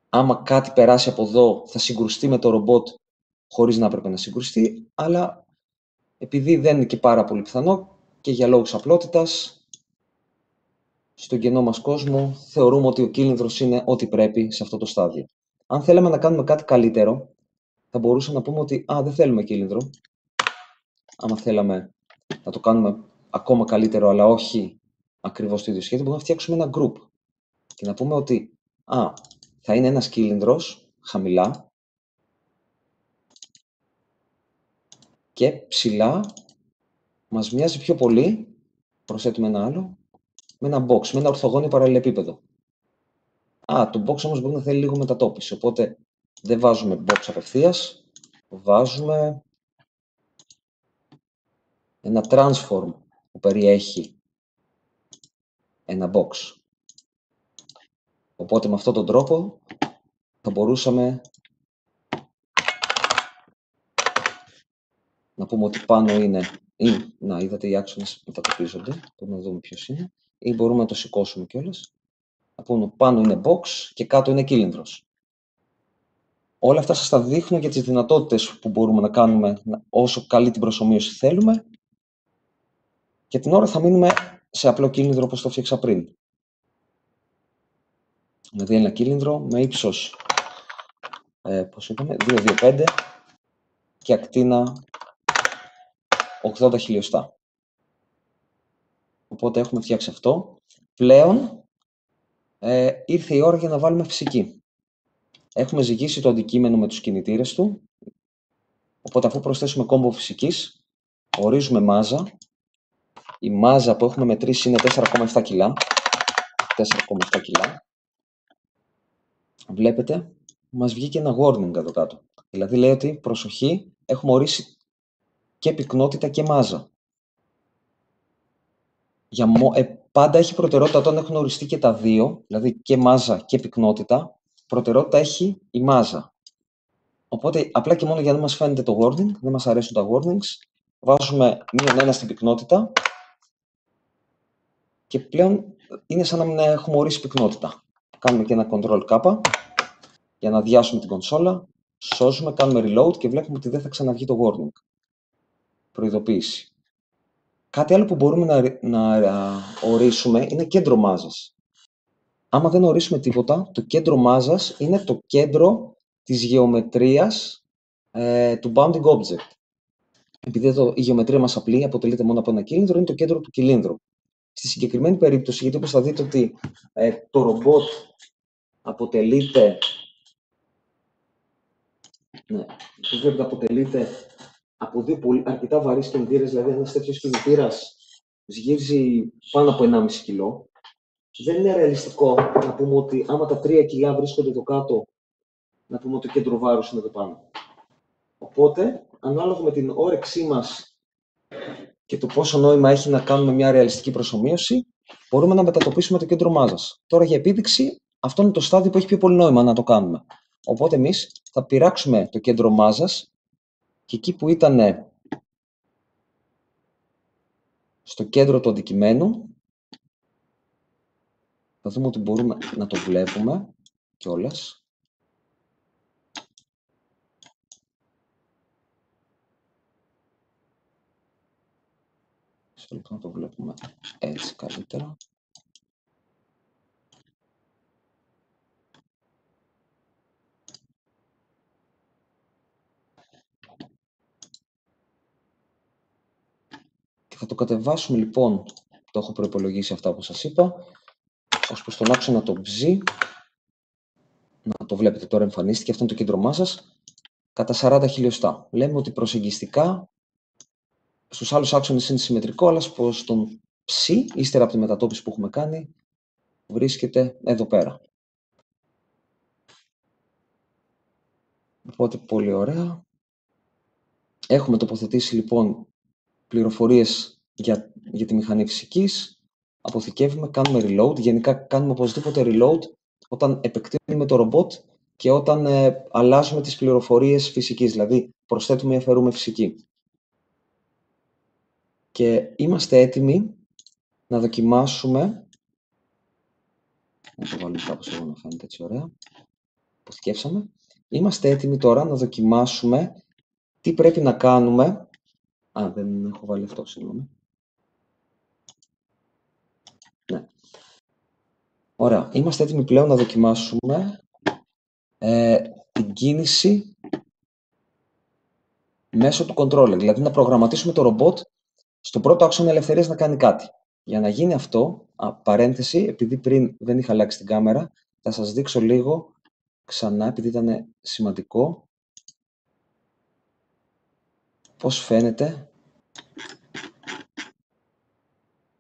άμα κάτι περάσει από εδώ θα συγκρουστεί με το ρομπότ χωρίς να έπρεπε να συγκρουστεί, αλλά επειδή δεν είναι και πάρα πολύ πιθανό και για λόγους απλότητας, στον κενό μας κόσμο θεωρούμε ότι ο κύλινδρος είναι ό,τι πρέπει σε αυτό το στάδιο. Αν θέλαμε να κάνουμε κάτι καλύτερο, θα μπορούσαμε να πούμε ότι δεν θέλουμε κύλινδρο. Άμα θέλαμε να το κάνουμε ακόμα καλύτερο, αλλά όχι ακριβώς το ίδιο σχέδιο, μπορούμε να φτιάξουμε ένα group και να πούμε ότι θα είναι ένας κύλινδρος χαμηλά και ψηλά μας μοιάζει πιο πολύ, προσθέτουμε ένα άλλο, με ένα box, με ένα ορθογώνιο παραλληλεπίπεδο. Το box όμως μπορεί να θέλει λίγο μετατόπιση, οπότε δεν βάζουμε box απευθείας, βάζουμε ένα transform που περιέχει ένα box. Οπότε με αυτόν τον τρόπο θα μπορούσαμε να πούμε ότι πάνω είναι, είδατε οι άξονες μετατοπίζονται, μπορούμε να δούμε ποιος είναι, ή μπορούμε να το σηκώσουμε κιόλας. Να πούμε πάνω είναι box και κάτω είναι κύλινδρος. Όλα αυτά σας τα δείχνω για τις δυνατότητες που μπορούμε να κάνουμε όσο καλή την προσομοίωση θέλουμε. Και την ώρα θα μείνουμε σε απλό κύλινδρο όπως το φτιάξα πριν. Δηλαδή ένα κύλινδρο με ύψος 2,25 και ακτίνα 80 χιλιοστά. Οπότε έχουμε φτιάξει αυτό. Πλέον ήρθε η ώρα για να βάλουμε φυσική. Έχουμε ζυγίσει το αντικείμενο με τους κινητήρες του. Οπότε αφού προσθέσουμε κόμπο φυσικής, ορίζουμε μάζα. Η μάζα που έχουμε μετρήσει είναι 4,7 κιλά. 4,7 κιλά. Βλέπετε, μας βγήκε ένα warning εδώ κάτω. Δηλαδή λέει ότι προσοχή, έχουμε ορίσει και πυκνότητα και μάζα. Πάντα έχει προτεραιότητα όταν έχουν οριστεί και τα δύο, δηλαδή και μάζα και πυκνότητα, προτεραιότητα έχει η μάζα. Οπότε απλά και μόνο για να μας φαίνεται το warning, δεν μας αρέσουν τα warnings, βάζουμε -1 στην πυκνότητα και πλέον είναι σαν να μην έχουμε ορίσει πυκνότητα. Κάνουμε και ένα Ctrl K για να αδειάσουμε την κονσόλα, σώζουμε, κάνουμε reload και βλέπουμε ότι δεν θα ξαναβγεί το warning. Προειδοποίηση. Κάτι άλλο που μπορούμε να ορίσουμε είναι κέντρο μάζας. Άμα δεν ορίσουμε τίποτα, το κέντρο μάζας είναι το κέντρο της γεωμετρίας του bounding object. Επειδή εδώ η γεωμετρία μας απλή, αποτελείται μόνο από ένα κύλινδρο, είναι το κέντρο του κυλίνδρου. Στη συγκεκριμένη περίπτωση, γιατί όπως θα δείτε ότι το ρομπότ αποτελείται από δύο αρκετά βαρύς κινητήρες, δηλαδή ένας τέτοιος κινητήρας σγύριζει πάνω από 1,5 κιλό. Δεν είναι ρεαλιστικό να πούμε ότι άμα τα 3 κιλά βρίσκονται εδώ κάτω, να πούμε ότι το κέντρο βάρους είναι εδώ πάνω. Οπότε, ανάλογα με την όρεξή μας και το πόσο νόημα έχει να κάνουμε μια ρεαλιστική προσομοίωση, μπορούμε να μετατοπίσουμε το κέντρο μάζας. Τώρα για επίδειξη, αυτό είναι το στάδιο που έχει πιο πολύ νόημα να το κάνουμε. Οπότε εμείς θα πειράξουμε το κέντρο μάζας και εκεί που ήταν στο κέντρο του αντικειμένου, θα δούμε ότι μπορούμε να το βλέπουμε κιόλας. Να το βλέπουμε έτσι καλύτερα. Και θα το κατεβάσουμε λοιπόν, το έχω προϋπολογίσει αυτά που σας είπα, ως προς τον άξονα το ψ, να το βλέπετε τώρα εμφανίστηκε, αυτό είναι το κέντρο μάζας, κατά 40 χιλιοστά. Λέμε ότι προσεγγιστικά στους άλλους άξονες είναι συμμετρικό, αλλά στον ψ, ύστερα από τη μετατόπιση που έχουμε κάνει, βρίσκεται εδώ πέρα. Οπότε πολύ ωραία. Έχουμε τοποθετήσει λοιπόν πληροφορίες για τη μηχανή φυσικής, αποθηκεύουμε, κάνουμε reload. Γενικά κάνουμε οπωσδήποτε reload όταν επεκτείνουμε το ρομπότ και όταν αλλάζουμε τις πληροφορίες φυσικής, δηλαδή προσθέτουμε ή αφαιρούμε φυσική. Και είμαστε έτοιμοι να δοκιμάσουμε. Να το βάλουμε κάπως εδώ να φαίνεται έτσι ωραία. Αποθηκεύσαμε. Είμαστε έτοιμοι τώρα να δοκιμάσουμε τι πρέπει να κάνουμε. Α, δεν έχω βάλει αυτό, συγγνώμη. Ναι. Ωραία. Είμαστε έτοιμοι πλέον να δοκιμάσουμε την κίνηση μέσω του controller. Δηλαδή να προγραμματίσουμε το ρομπότ στο πρώτο άξονα ελευθερίας να κάνει κάτι. Για να γίνει αυτό, παρένθεση, επειδή πριν δεν είχα αλλάξει την κάμερα, θα σας δείξω λίγο ξανά, επειδή ήταν σημαντικό, πώς φαίνεται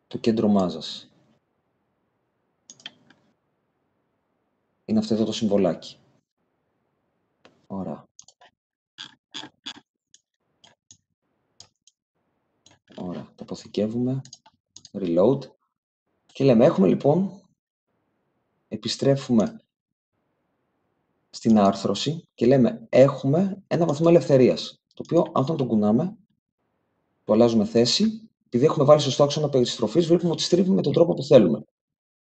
το κέντρο μάζας. Είναι αυτό εδώ το συμβολάκι. Ωραία. Ωραία. Το αποθηκεύουμε. Reload. Και λέμε, έχουμε λοιπόν, επιστρέφουμε στην άρθρωση και λέμε, έχουμε ένα βαθμό ελευθερίας, το οποίο αν τον κουνάμε, το αλλάζουμε θέση, επειδή έχουμε βάλει σωστό άξονα περιστροφής, βλέπουμε ότι στρίβει με τον τρόπο που θέλουμε.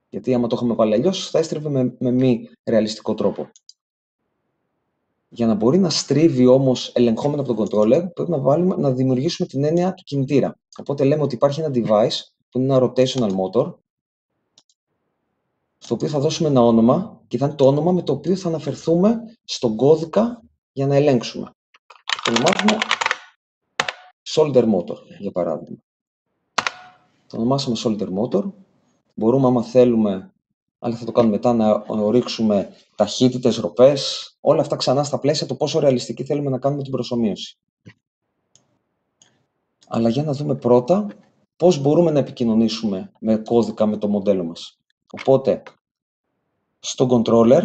Γιατί άμα το είχαμε βάλει αλλιώς, θα έστριβε με μη ρεαλιστικό τρόπο. Για να μπορεί να στρίβει όμως ελεγχόμενο από τον controller, πρέπει να δημιουργήσουμε την έννοια του κινητήρα. Οπότε λέμε ότι υπάρχει ένα device, που είναι ένα rotational motor, στο οποίο θα δώσουμε ένα όνομα και θα είναι το όνομα με το οποίο θα αναφερθούμε στον κώδικα για να ελέγξουμε. Το ονομάζουμε solder motor, για παράδειγμα. Το ονομάσαμε solder motor. Μπορούμε, άμα θέλουμε, αλλά θα το κάνουμε μετά, να ρίξουμε ταχύτητες, ροπές, όλα αυτά ξανά στα πλαίσια το πόσο ρεαλιστική θέλουμε να κάνουμε την προσομοίωση. Αλλά για να δούμε πρώτα πώς μπορούμε να επικοινωνήσουμε με κώδικα με το μοντέλο μας. Οπότε, στο controller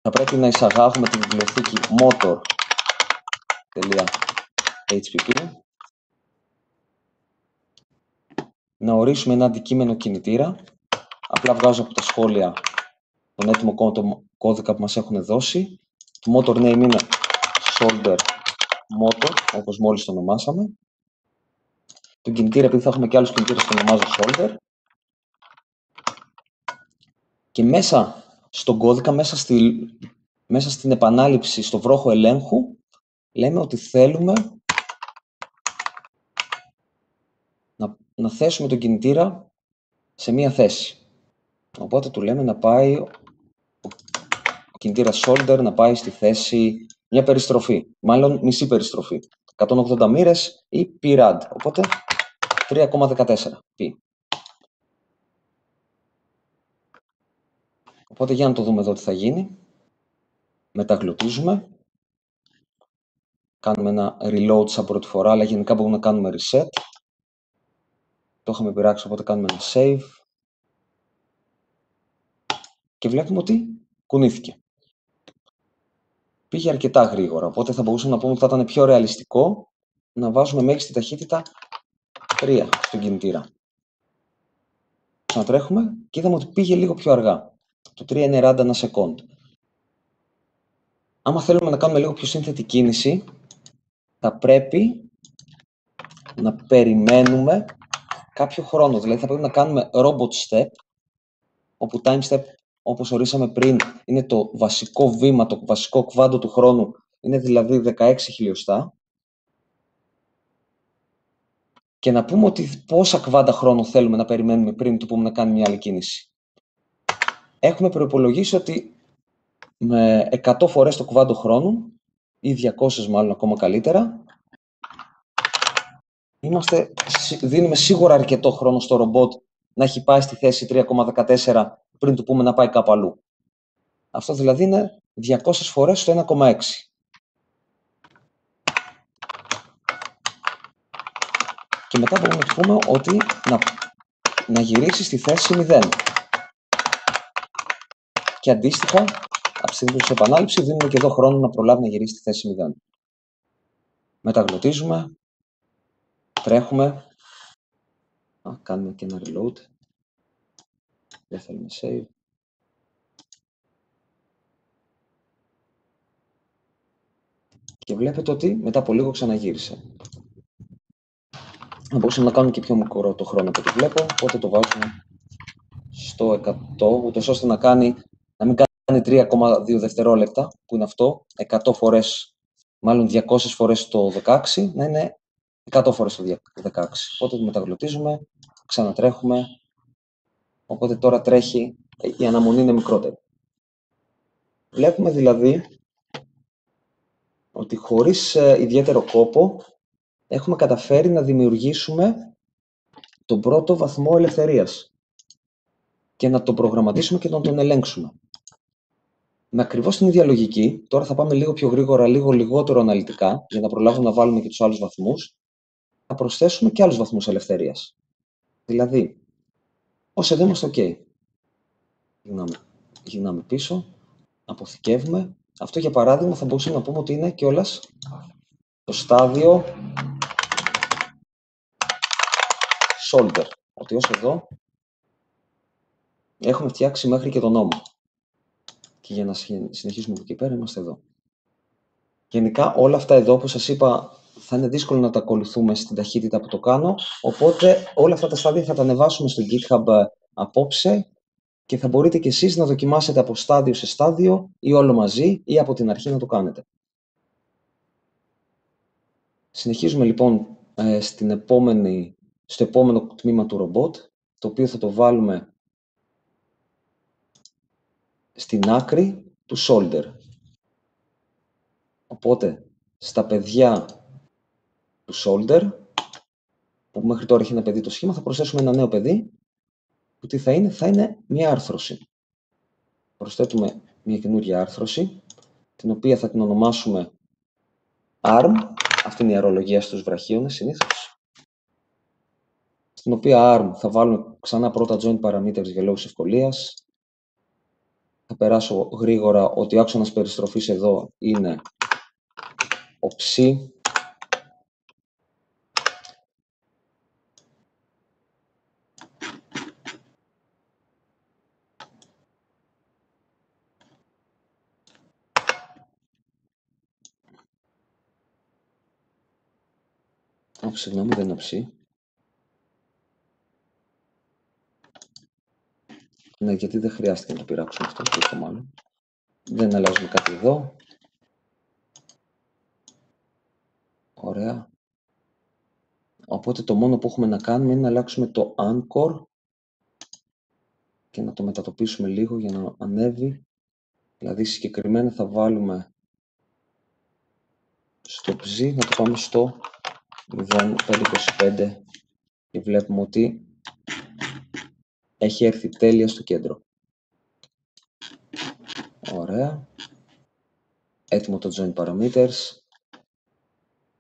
θα πρέπει να εισαγάγουμε τη βιβλιοθήκη motor.hpp, να ορίσουμε ένα αντικείμενο κινητήρα. Απλά βγάζω από τα σχόλια τον έτοιμο κώδικα που μας έχουν δώσει. Το motor name είναι solder motor, όπως μόλις το ονομάσαμε. Τον κινητήρα, επειδή θα έχουμε και άλλους κινητήρες, το ονομάζω solder. Και μέσα στον κώδικα, μέσα στην επανάληψη, στο βρόχο ελέγχου, λέμε ότι θέλουμε να θέσουμε τον κινητήρα σε μία θέση. Οπότε του λέμε να πάει ο κινητήρας solder να πάει στη θέση μια περιστροφή, μάλλον μισή περιστροφή, 180 μοίρες ή π rad, οπότε 3,14 π. Οπότε για να το δούμε εδώ τι θα γίνει. Μεταγλωτίζουμε. Κάνουμε ένα reload σαν πρώτη φορά, αλλά γενικά μπορούμε να κάνουμε reset. Το είχαμε πειράξει, οπότε κάνουμε ένα save. Και βλέπουμε ότι κουνήθηκε. Πήγε αρκετά γρήγορα, οπότε θα μπορούσαμε να πούμε ότι θα ήταν πιο ρεαλιστικό να βάζουμε μέγιστη ταχύτητα 3 στον κινητήρα. Ξανατρέχουμε και είδαμε ότι πήγε λίγο πιο αργά. Το 3 είναι rad ανά second. Άμα θέλουμε να κάνουμε λίγο πιο σύνθετη κίνηση, θα πρέπει να περιμένουμε κάποιο χρόνο. Δηλαδή θα πρέπει να κάνουμε robot step, όπου time step, όπως ορίσαμε πριν, είναι το βασικό βήμα, το βασικό κβάντο του χρόνου, είναι δηλαδή 16 χιλιοστά. Και να πούμε ότι πόσα κβάντα χρόνου θέλουμε να περιμένουμε πριν του πούμε να κάνει μια άλλη κίνηση. Έχουμε προϋπολογίσει ότι με 100 φορές το κβάντο χρόνου, ή 200 μάλλον ακόμα καλύτερα, δίνουμε σίγουρα αρκετό χρόνο στο ρομπότ να έχει πάει στη θέση 3,14 πριν του πούμε να πάει κάπου αλλού. Αυτό δηλαδή είναι 200 φορές στο 1,6. Και μετά μπορούμε να του πούμε ότι να γυρίσει στη θέση 0. Και αντίστοιχα, από τη στιγμή που σε επανάληψη, δίνουμε και εδώ χρόνο να προλάβει να γυρίσει στη θέση 0. Μεταγλωτίζουμε. Τρέχουμε. Κάνουμε και ένα reload. Δεν θέλουμε save. Και βλέπετε ότι μετά από λίγο ξαναγύρισε. Θα μπορούσαμε να κάνουμε και πιο μικρό το χρόνο που το βλέπω, οπότε το βάζουμε στο 100, ούτως ώστε να μην κάνει 3,2 δευτερόλεπτα, που είναι αυτό, 100 φορές, μάλλον 200 φορές το 16, να είναι 100 φορές το 16. Οπότε το μεταγλωτίζουμε, ξανατρέχουμε, οπότε τώρα τρέχει, η αναμονή είναι μικρότερη. Βλέπουμε δηλαδή ότι χωρίς ιδιαίτερο κόπο έχουμε καταφέρει να δημιουργήσουμε τον πρώτο βαθμό ελευθερίας και να τον προγραμματίσουμε και να τον ελέγξουμε. Με ακριβώς την ίδια λογική, τώρα θα πάμε λίγο πιο γρήγορα, λίγο λιγότερο αναλυτικά, για να προλάβουμε να βάλουμε και τους άλλους βαθμούς, θα προσθέσουμε και άλλους βαθμούς ελευθερίας. Δηλαδή, ως εδώ είμαστε OK. Γυρνάμε πίσω, αποθηκεύουμε. Αυτό για παράδειγμα θα μπορούσαμε να πούμε ότι είναι κιόλας το στάδιο solder. Ότι ως εδώ έχουμε φτιάξει μέχρι και τον νόμο. Και για να συνεχίσουμε από εκεί πέρα είμαστε εδώ. Γενικά όλα αυτά εδώ, όπως σας είπα, θα είναι δύσκολο να τα ακολουθούμε στην ταχύτητα που το κάνω, οπότε όλα αυτά τα στάδια θα τα ανεβάσουμε στο GitHub απόψε και θα μπορείτε κι εσείς να δοκιμάσετε από στάδιο σε στάδιο ή όλο μαζί ή από την αρχή να το κάνετε. Συνεχίζουμε λοιπόν στο επόμενο τμήμα του ρομπότ, το οποίο θα το βάλουμε στην άκρη του shoulder. Οπότε, στα παιδιά του shoulder, που μέχρι τώρα έχει ένα παιδί το σχήμα, θα προσθέσουμε ένα νέο παιδί, που τι θα είναι μια άρθρωση. Προσθέτουμε μια καινούργια άρθρωση, την οποία θα την ονομάσουμε ARM, αυτή είναι η αερολογία στους βραχίονες συνήθως, στην οποία ARM θα βάλουμε ξανά πρώτα joint parameters για λόγους ευκολίας. Θα περάσω γρήγορα ότι ο άξονας περιστροφής εδώ είναι ο ψ, συγγνώμη, δεν είναι ψ. Ναι, γιατί δεν χρειάστηκε να το πειράξουμε αυτό, το μάλλον. Δεν αλλάζουμε κάτι εδώ. Ωραία. Οπότε το μόνο που έχουμε να κάνουμε είναι να αλλάξουμε το anchor και να το μετατοπίσουμε λίγο για να ανέβει. Δηλαδή συγκεκριμένα θα βάλουμε στο ψ, να το πάμε στο 0,525 και βλέπουμε ότι έχει έρθει τέλεια στο κέντρο. Ωραία. Έτοιμο το join parameters.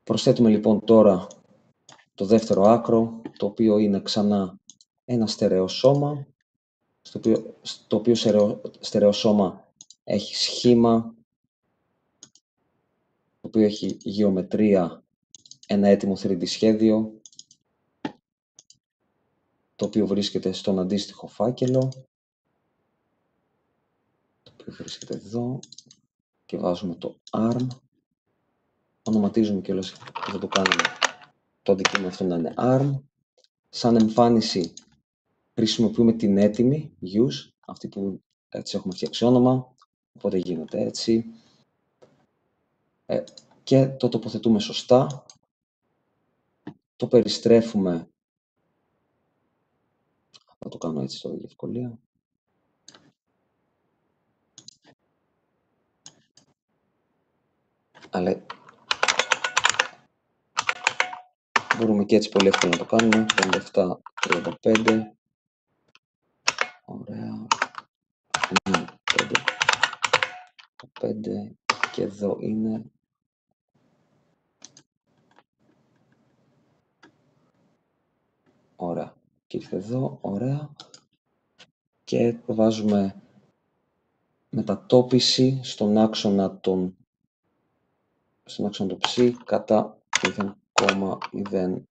Προσθέτουμε λοιπόν τώρα το δεύτερο άκρο, το οποίο είναι ξανά ένα στερεό σώμα, στο οποίο στερεό σώμα έχει σχήμα, το οποίο έχει γεωμετρία, ένα έτοιμο 3D σχέδιο, το οποίο βρίσκεται στον αντίστοιχο φάκελο, το οποίο βρίσκεται εδώ, και βάζουμε το ARM, ονοματίζουμε κιόλας και θα το κάνουμε το αντικείμενο αυτό να είναι ARM. Σαν εμφάνιση χρησιμοποιούμε την έτοιμη use, αυτή που έτσι έχουμε φτιάξει όνομα, οπότε γίνεται έτσι. Και το τοποθετούμε σωστά, το περιστρέφουμε, θα το κάνω έτσι τώρα για ευκολία. Αλλά μπορούμε και έτσι πολύ εύκολα να το κάνουμε, 57-35, ωραία, 5 και εδώ είναι. Ωραία. Και ήρθε εδώ, ωραία. Και βάζουμε μετατόπιση στον άξονα του ψ κατά 0,0575.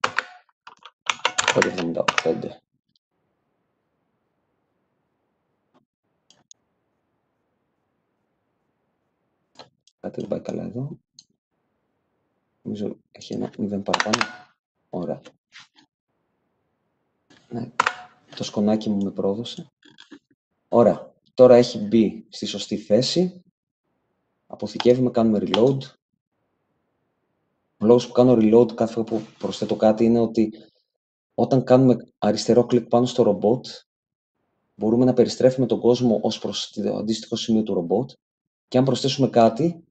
Κάτι δεν πάει καλά εδώ. Νομίζω έχει ένα 0 παραπάνω. Ωραία. Ναι, το σκονάκι μου με πρόδωσε. Ωραία. Τώρα έχει μπει στη σωστή θέση. Αποθηκεύουμε, κάνουμε reload. Ο λόγος που κάνω reload κάθε φορά που προσθέτω κάτι είναι ότι όταν κάνουμε αριστερό κλικ πάνω στο ρομπότ, μπορούμε να περιστρέφουμε τον κόσμο ως προς το αντίστοιχο σημείο του ρομπότ και αν προσθέσουμε κάτι,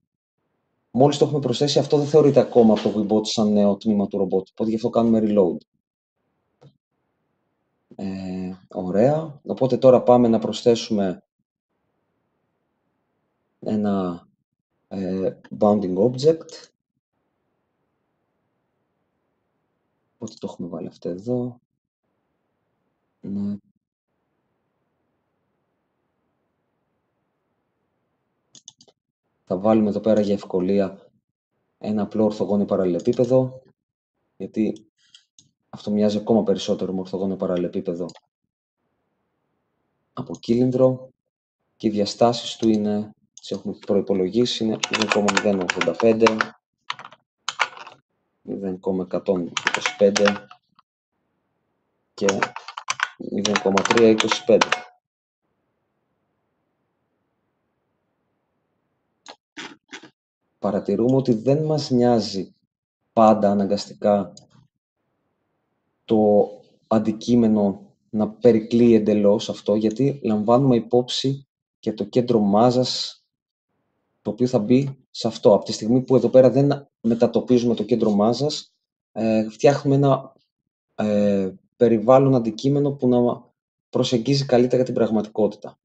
μόλις το έχουμε προσθέσει, αυτό δεν θεωρείται ακόμα από το Weebot σαν νέο τμήμα του ρομπότ. Οπότε γι' αυτό κάνουμε reload. Ωραία. Οπότε τώρα πάμε να προσθέσουμε ένα bounding object. Οπότε το έχουμε βάλει αυτό εδώ. Ναι. Θα βάλουμε εδώ πέρα για ευκολία ένα απλό ορθογώνιο παραλληλεπίπεδο, γιατί αυτό μοιάζει ακόμα περισσότερο με ορθογώνιο παραλληλεπίπεδο από κύλινδρο και οι διαστάσεις του είναι, τις έχουμε προϋπολογίσει, είναι 0,085, 0,125 και 0,325. Παρατηρούμε ότι δεν μας νοιάζει πάντα αναγκαστικά το αντικείμενο να περικλείει εντελώς αυτό, γιατί λαμβάνουμε υπόψη και το κέντρο μάζας το οποίο θα μπει σε αυτό. Από τη στιγμή που εδώ πέρα δεν μετατοπίζουμε το κέντρο μάζας, φτιάχνουμε ένα περιβάλλον αντικείμενο που να προσεγγίζει καλύτερα την πραγματικότητα.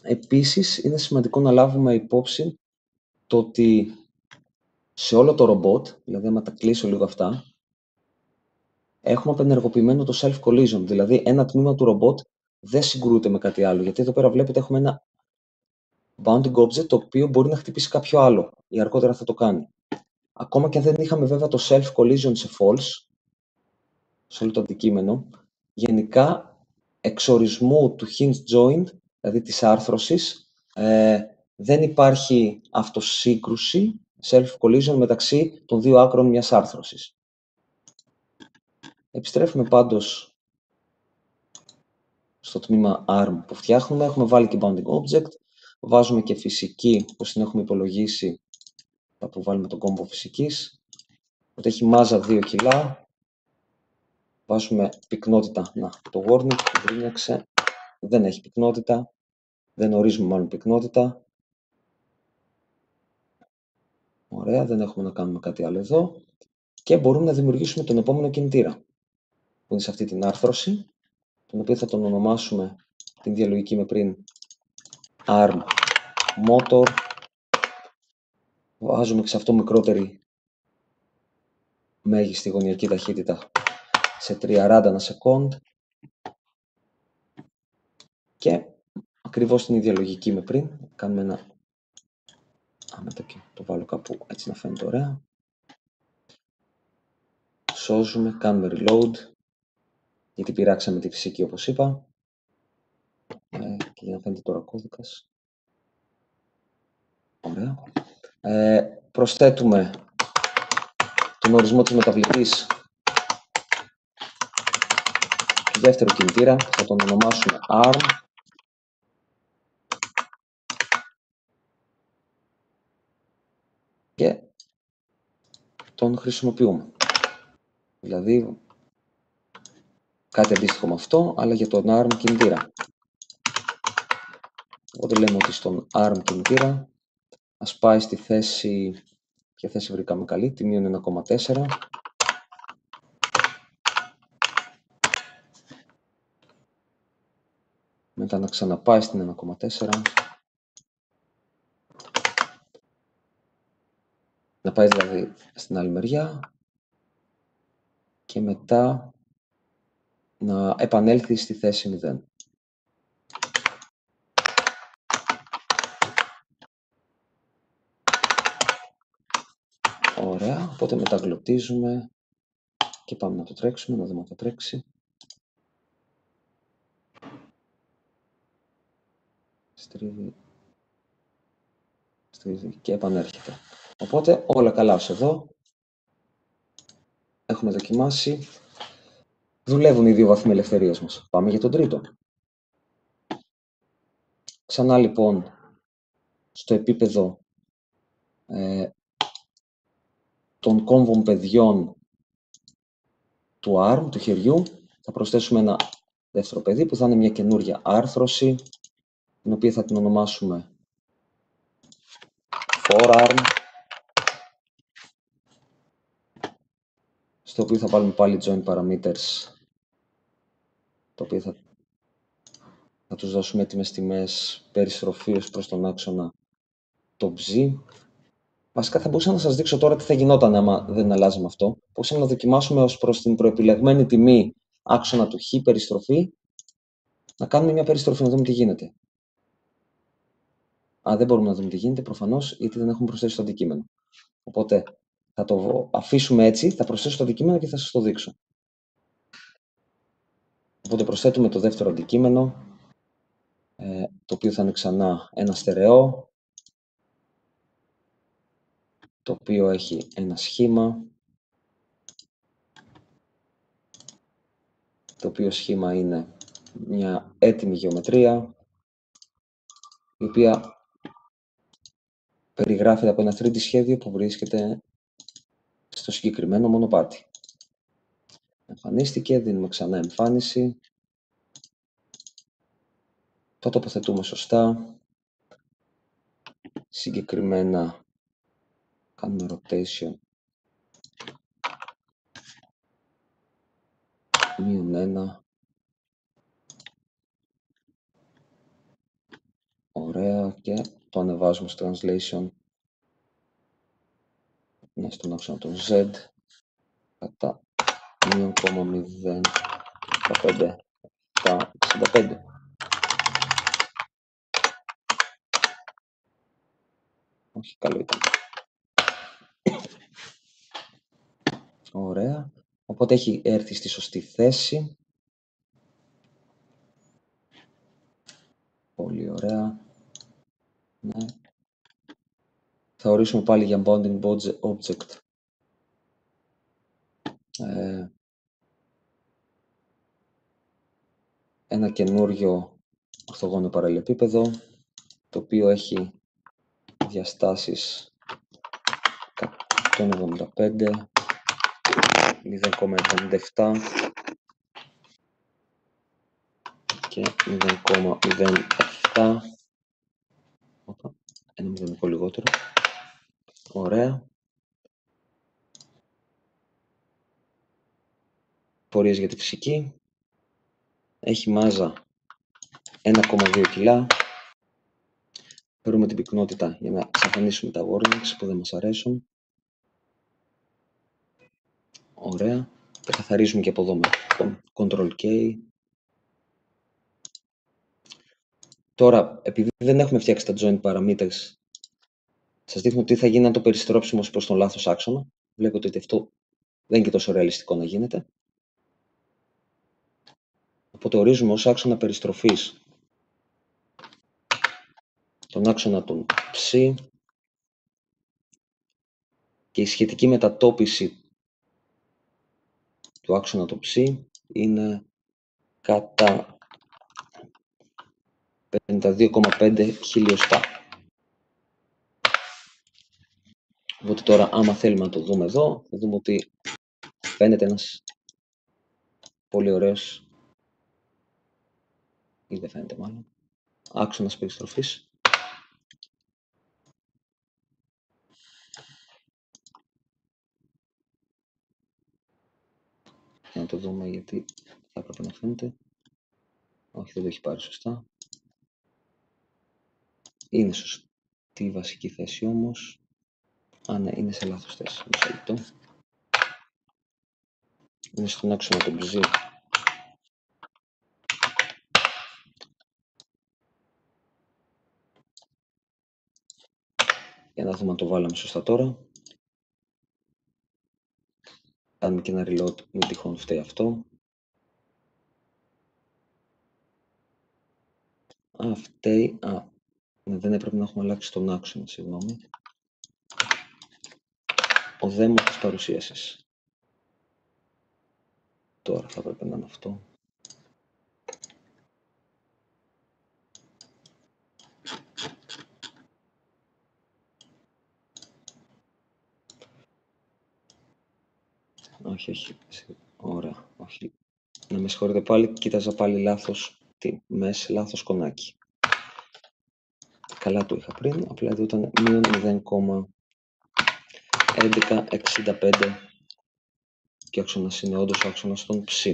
Επίσης, είναι σημαντικό να λάβουμε υπόψη το ότι σε όλο το ρομπότ, δηλαδή άμα τα κλείσω λίγο αυτά, έχουμε απενεργοποιημένο το self-collision, δηλαδή ένα τμήμα του ρομπότ δεν συγκρούεται με κάτι άλλο, γιατί εδώ πέρα βλέπετε έχουμε ένα bounding object το οποίο μπορεί να χτυπήσει κάποιο άλλο ή αργότερα θα το κάνει. Ακόμα και αν δεν είχαμε βέβαια το self-collision σε false, σε όλο το αντικείμενο, γενικά εξορισμού του hinge joint, δηλαδή της άρθρωσης, δεν υπάρχει αυτοσύγκρουση, self-collision μεταξύ των δύο άκρων μιας άρθρωσης. Επιστρέφουμε πάντως στο τμήμα ARM που φτιάχνουμε. Έχουμε βάλει και bounding object, βάζουμε και φυσική, όπως την έχουμε υπολογίσει, θα αποβάλουμε τον κόμπο φυσικής. Οπότε έχει μάζα 2 κιλά. Βάζουμε πυκνότητα. Να, το warning που γκρίνιαξε δεν έχει πυκνότητα. Δεν ορίζουμε μάλλον πυκνότητα. Ωραία, δεν έχουμε να κάνουμε κάτι άλλο εδώ. Και μπορούμε να δημιουργήσουμε τον επόμενο κινητήρα, που είναι σε αυτή την άρθρωση, τον οποίο θα τον ονομάσουμε, την διαλογική με πριν, ARM Motor. Βάζουμε σε αυτό μικρότερη μέγιστη γωνιακή ταχύτητα σε 30 ανά second. Και ακριβώς την ίδια λογική με πριν. Κάνουμε ένα... το βάλω κάπου έτσι να φαίνεται ωραία. Σώζουμε, κάνουμε reload, γιατί πειράξαμε τη φυσική όπως είπα. Και για να φαίνεται τώρα ο κώδικας. Ωραία. Προσθέτουμε τον ορισμό της μεταβλητής του δεύτερου κινητήρα. Θα τον ονομάσουμε ARM. Και τον χρησιμοποιούμε. Δηλαδή, κάτι αντίστοιχο με αυτό, αλλά για τον ARM κινητήρα. Οπότε λέμε ότι στον ARM κινητήρα ας πάει στη θέση, ποια θέση βρήκαμε καλή, τη μείον 1,4. Μετά να ξαναπάει στην 1,4. Να πάει δηλαδή στην άλλη μεριά. Και μετά να επανέλθει στη θέση 0. Ωραία. Ωραία, οπότε μεταγλωτίζουμε και πάμε να το τρέξουμε, να δούμε αν θα τρέξει. Στρίβει και επανέρχεται. Οπότε όλα καλά ως εδώ. Έχουμε δοκιμάσει. Δουλεύουν οι δύο βαθμοί ελευθερίας μας. Πάμε για τον τρίτο. Ξανά λοιπόν στο επίπεδο των κόμβων παιδιών του arm, του χεριού, θα προσθέσουμε ένα δεύτερο παιδί που θα είναι μια καινούρια άρθρωση, την οποία θα την ονομάσουμε forearm, στο οποίο θα βάλουμε πάλι joint parameters, το οποίο θα τους δώσουμε έτοιμες τιμές περιστροφής προς τον άξονα το ψ. Βασικά θα μπορούσα να σας δείξω τώρα τι θα γινόταν άμα δεν αλλάζαμε αυτό. Μπορούσαμε να δοκιμάσουμε ως προς την προεπιλεγμένη τιμή άξονα του χ περιστροφή, να κάνουμε μια περιστροφή, να δούμε τι γίνεται. Δεν μπορούμε να δούμε τι γίνεται προφανώς, γιατί δεν έχουμε προσθέσει το αντικείμενο. Οπότε θα το αφήσουμε έτσι, θα προσθέσω το αντικείμενο και θα σας το δείξω. Οπότε προσθέτουμε το δεύτερο αντικείμενο, το οποίο θα είναι ξανά ένα στερεό, το οποίο έχει ένα σχήμα, το οποίο σχήμα είναι μια έτοιμη γεωμετρία, η οποία περιγράφεται από ένα 3D σχέδιο που βρίσκεται στο συγκεκριμένο μονοπάτι. Εμφανίστηκε, δίνουμε ξανά εμφάνιση, το τοποθετούμε σωστά, συγκεκριμένα κάνουμε rotation -1, ωραία, και το ανεβάζουμε στο translation στον άξονα των Z κατά 0,0565. Όχι, καλό ήταν. Ωραία. Οπότε έχει έρθει στη σωστή θέση. Πολύ ωραία. Ναι. Θα ορίσουμε πάλι για bounding object ένα καινούριο ορθογώνιο παραλληλεπίπεδο, το οποίο έχει διαστάσεις 175, 0,77 και 0,07. Ένα μηδενικό λιγότερο. Ωραία. Πορείες για τη φυσική. Έχει μάζα 1,2 κιλά. Παίρνουμε την πυκνότητα για να εξαφανίσουμε τα warnings που δεν μας αρέσουν. Ωραία. Τα καθαρίζουμε και από εδώ με Ctrl-K. Τώρα, επειδή δεν έχουμε φτιάξει τα joint parameters, σας δείχνω τι θα γίνει αν το περιστρέψουμε ως προς τον λάθος άξονα. Βλέπετε ότι αυτό δεν είναι και τόσο ρεαλιστικό να γίνεται. Οπότε ορίζουμε ως άξονα περιστροφής τον άξονα του ψ και η σχετική μετατόπιση του άξονα του ψ είναι κατά 52,5 χιλιοστά. Οπότε τώρα, άμα θέλουμε να το δούμε εδώ, θα δούμε ότι φαίνεται ένας πολύ ωραίος, ή δεν φαίνεται μάλλον, άξονας περιστροφής. Να το δούμε, γιατί θα έπρεπε να φαίνεται. Όχι, δεν το έχει πάρει σωστά. Είναι σωστή η βασική θέση όμως. Ναι, είναι σε λάθος θέση. Μισό λεπτό. Είναι στον άξονα του ψ. Για να δούμε αν το βάλαμε σωστά τώρα. κάνουμε και ένα reload, μην τυχόν φταίει αυτό. Φταίει. Δεν έπρεπε να έχουμε αλλάξει τον άξονα, συγγνώμη. Ο δαίμον της παρουσίασης. Τώρα θα έπρεπε να είναι αυτό. Όχι. Ωραία, όχι. Να με συγχωρείτε πάλι, κοίταζα πάλι λάθος τη μέση, λάθος κονάκι. Καλά το είχα πριν, απλά εδώ ήταν -0,1165 και ο άξονας είναι όντως ο άξονας των ψ.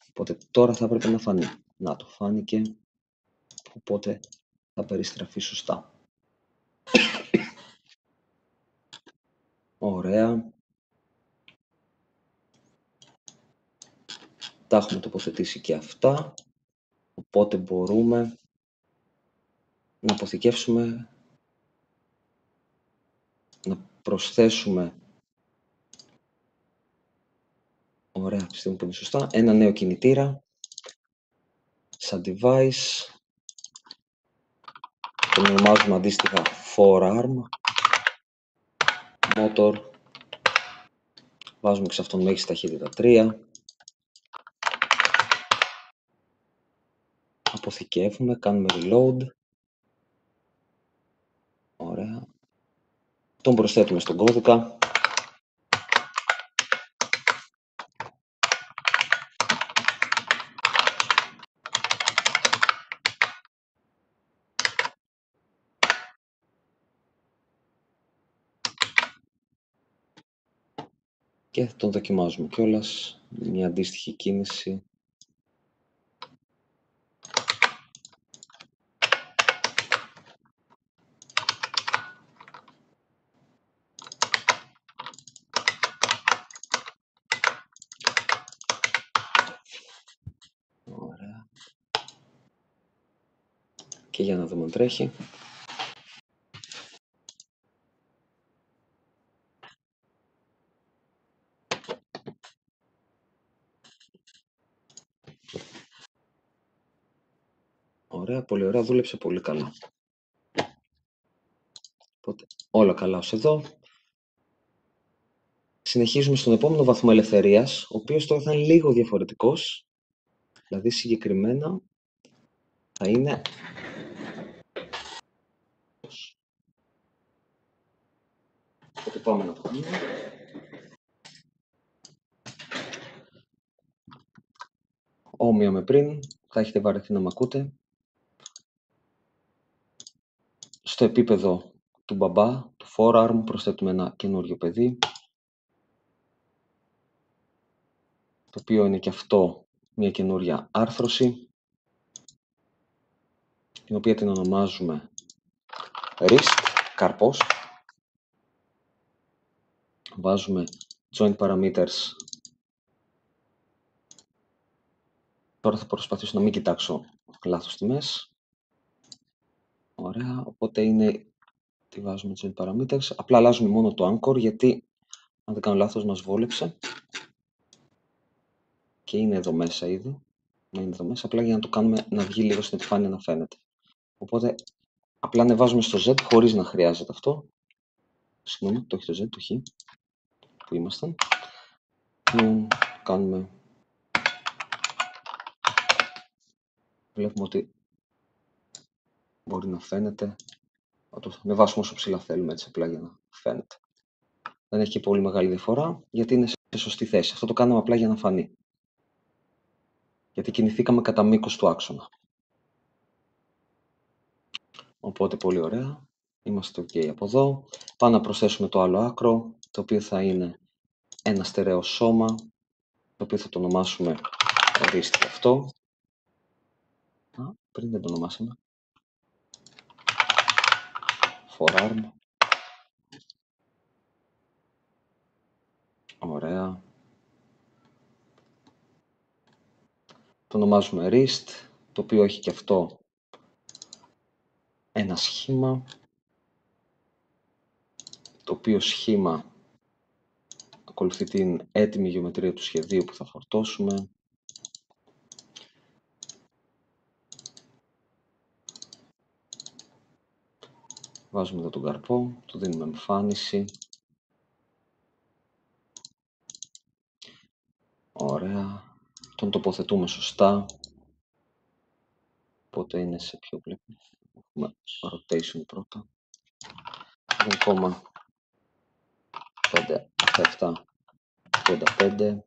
Οπότε τώρα θα έπρεπε να φανεί. Να το φάνηκε, οπότε θα περιστραφεί σωστά. Ωραία. Τα έχουμε τοποθετήσει και αυτά, οπότε μπορούμε να αποθηκεύσουμε, να προσθέσουμε, ωραία, πιστεύω που είναι σωστά, ένα νέο κινητήρα, σαν device, τον ονομάζουμε αντίστοιχα forearm, motor, βάζουμε και σε αυτόν μέγιστη ταχύτητα 3, αποθηκεύουμε, κάνουμε reload, ωραία, τον προσθέτουμε στον κώδικα, και τον δοκιμάζουμε κιόλας, μια αντίστοιχη κίνηση. Ωραία. Και για να δούμε αν τρέχει. Ωραία, πολύ ωραία, δούλεψε πολύ καλά. Οπότε, όλα καλά ως εδώ. Συνεχίζουμε στον επόμενο βαθμό ελευθερίας, ο οποίος τώρα θα είναι λίγο διαφορετικός. Δηλαδή, συγκεκριμένα, θα είναι... Οπότε πάμε να το κάνουμε. Όμοια με πριν, θα έχετε βαρεθεί να μ' ακούτε. Στο επίπεδο του μπαμπά, του forearm, προσθέτουμε ένα καινούριο παιδί, το οποίο είναι και αυτό μια καινούρια άρθρωση, την οποία την ονομάζουμε wrist, καρπός. Βάζουμε joint parameters. Τώρα θα προσπαθήσω να μην κοιτάξω λάθος τιμές. Ωραία, οπότε είναι... Τι βάζουμε joint parameters. Απλά αλλάζουμε μόνο το anchor, γιατί αν δεν κάνω λάθος μας βόλεψε. Και είναι εδώ μέσα ήδη. Είναι εδώ μέσα, απλά για να το κάνουμε να βγει λίγο στην επιφάνεια να φαίνεται. Οπότε απλά ανεβάζουμε στο Z χωρίς να χρειάζεται αυτό. Συγγνώμη, το έχει το Z, το Χ. Που ήμασταν. Κάνουμε... Βλέπουμε ότι μπορεί να φαίνεται. Θα το ανεβάσουμε όσο ψηλά θέλουμε, έτσι απλά για να φαίνεται. Δεν έχει και πολύ μεγάλη διαφορά, γιατί είναι σε σωστή θέση. Αυτό το κάναμε απλά για να φανεί. Γιατί κινηθήκαμε κατά μήκος του άξονα. Οπότε πολύ ωραία. Είμαστε ok από εδώ. Πάμε να προσθέσουμε το άλλο άκρο, το οποίο θα είναι ένα στερεό σώμα, το οποίο θα το ονομάσουμε wrist και αυτό. Πριν δεν το ονομάσαμε. Forearm. Ωραία. Το ονομάζουμε wrist, το οποίο έχει και αυτό ένα σχήμα, το οποίο σχήμα ακολουθεί την έτοιμη γεωμετρία του σχεδίου που θα φορτώσουμε. Βάζουμε εδώ τον καρπό, του δίνουμε εμφάνιση. Ωραία. Τον τοποθετούμε σωστά. Οπότε είναι σε πιο βλέπουμε. Έχουμε rotation πρώτα. 0,5, 7, 35.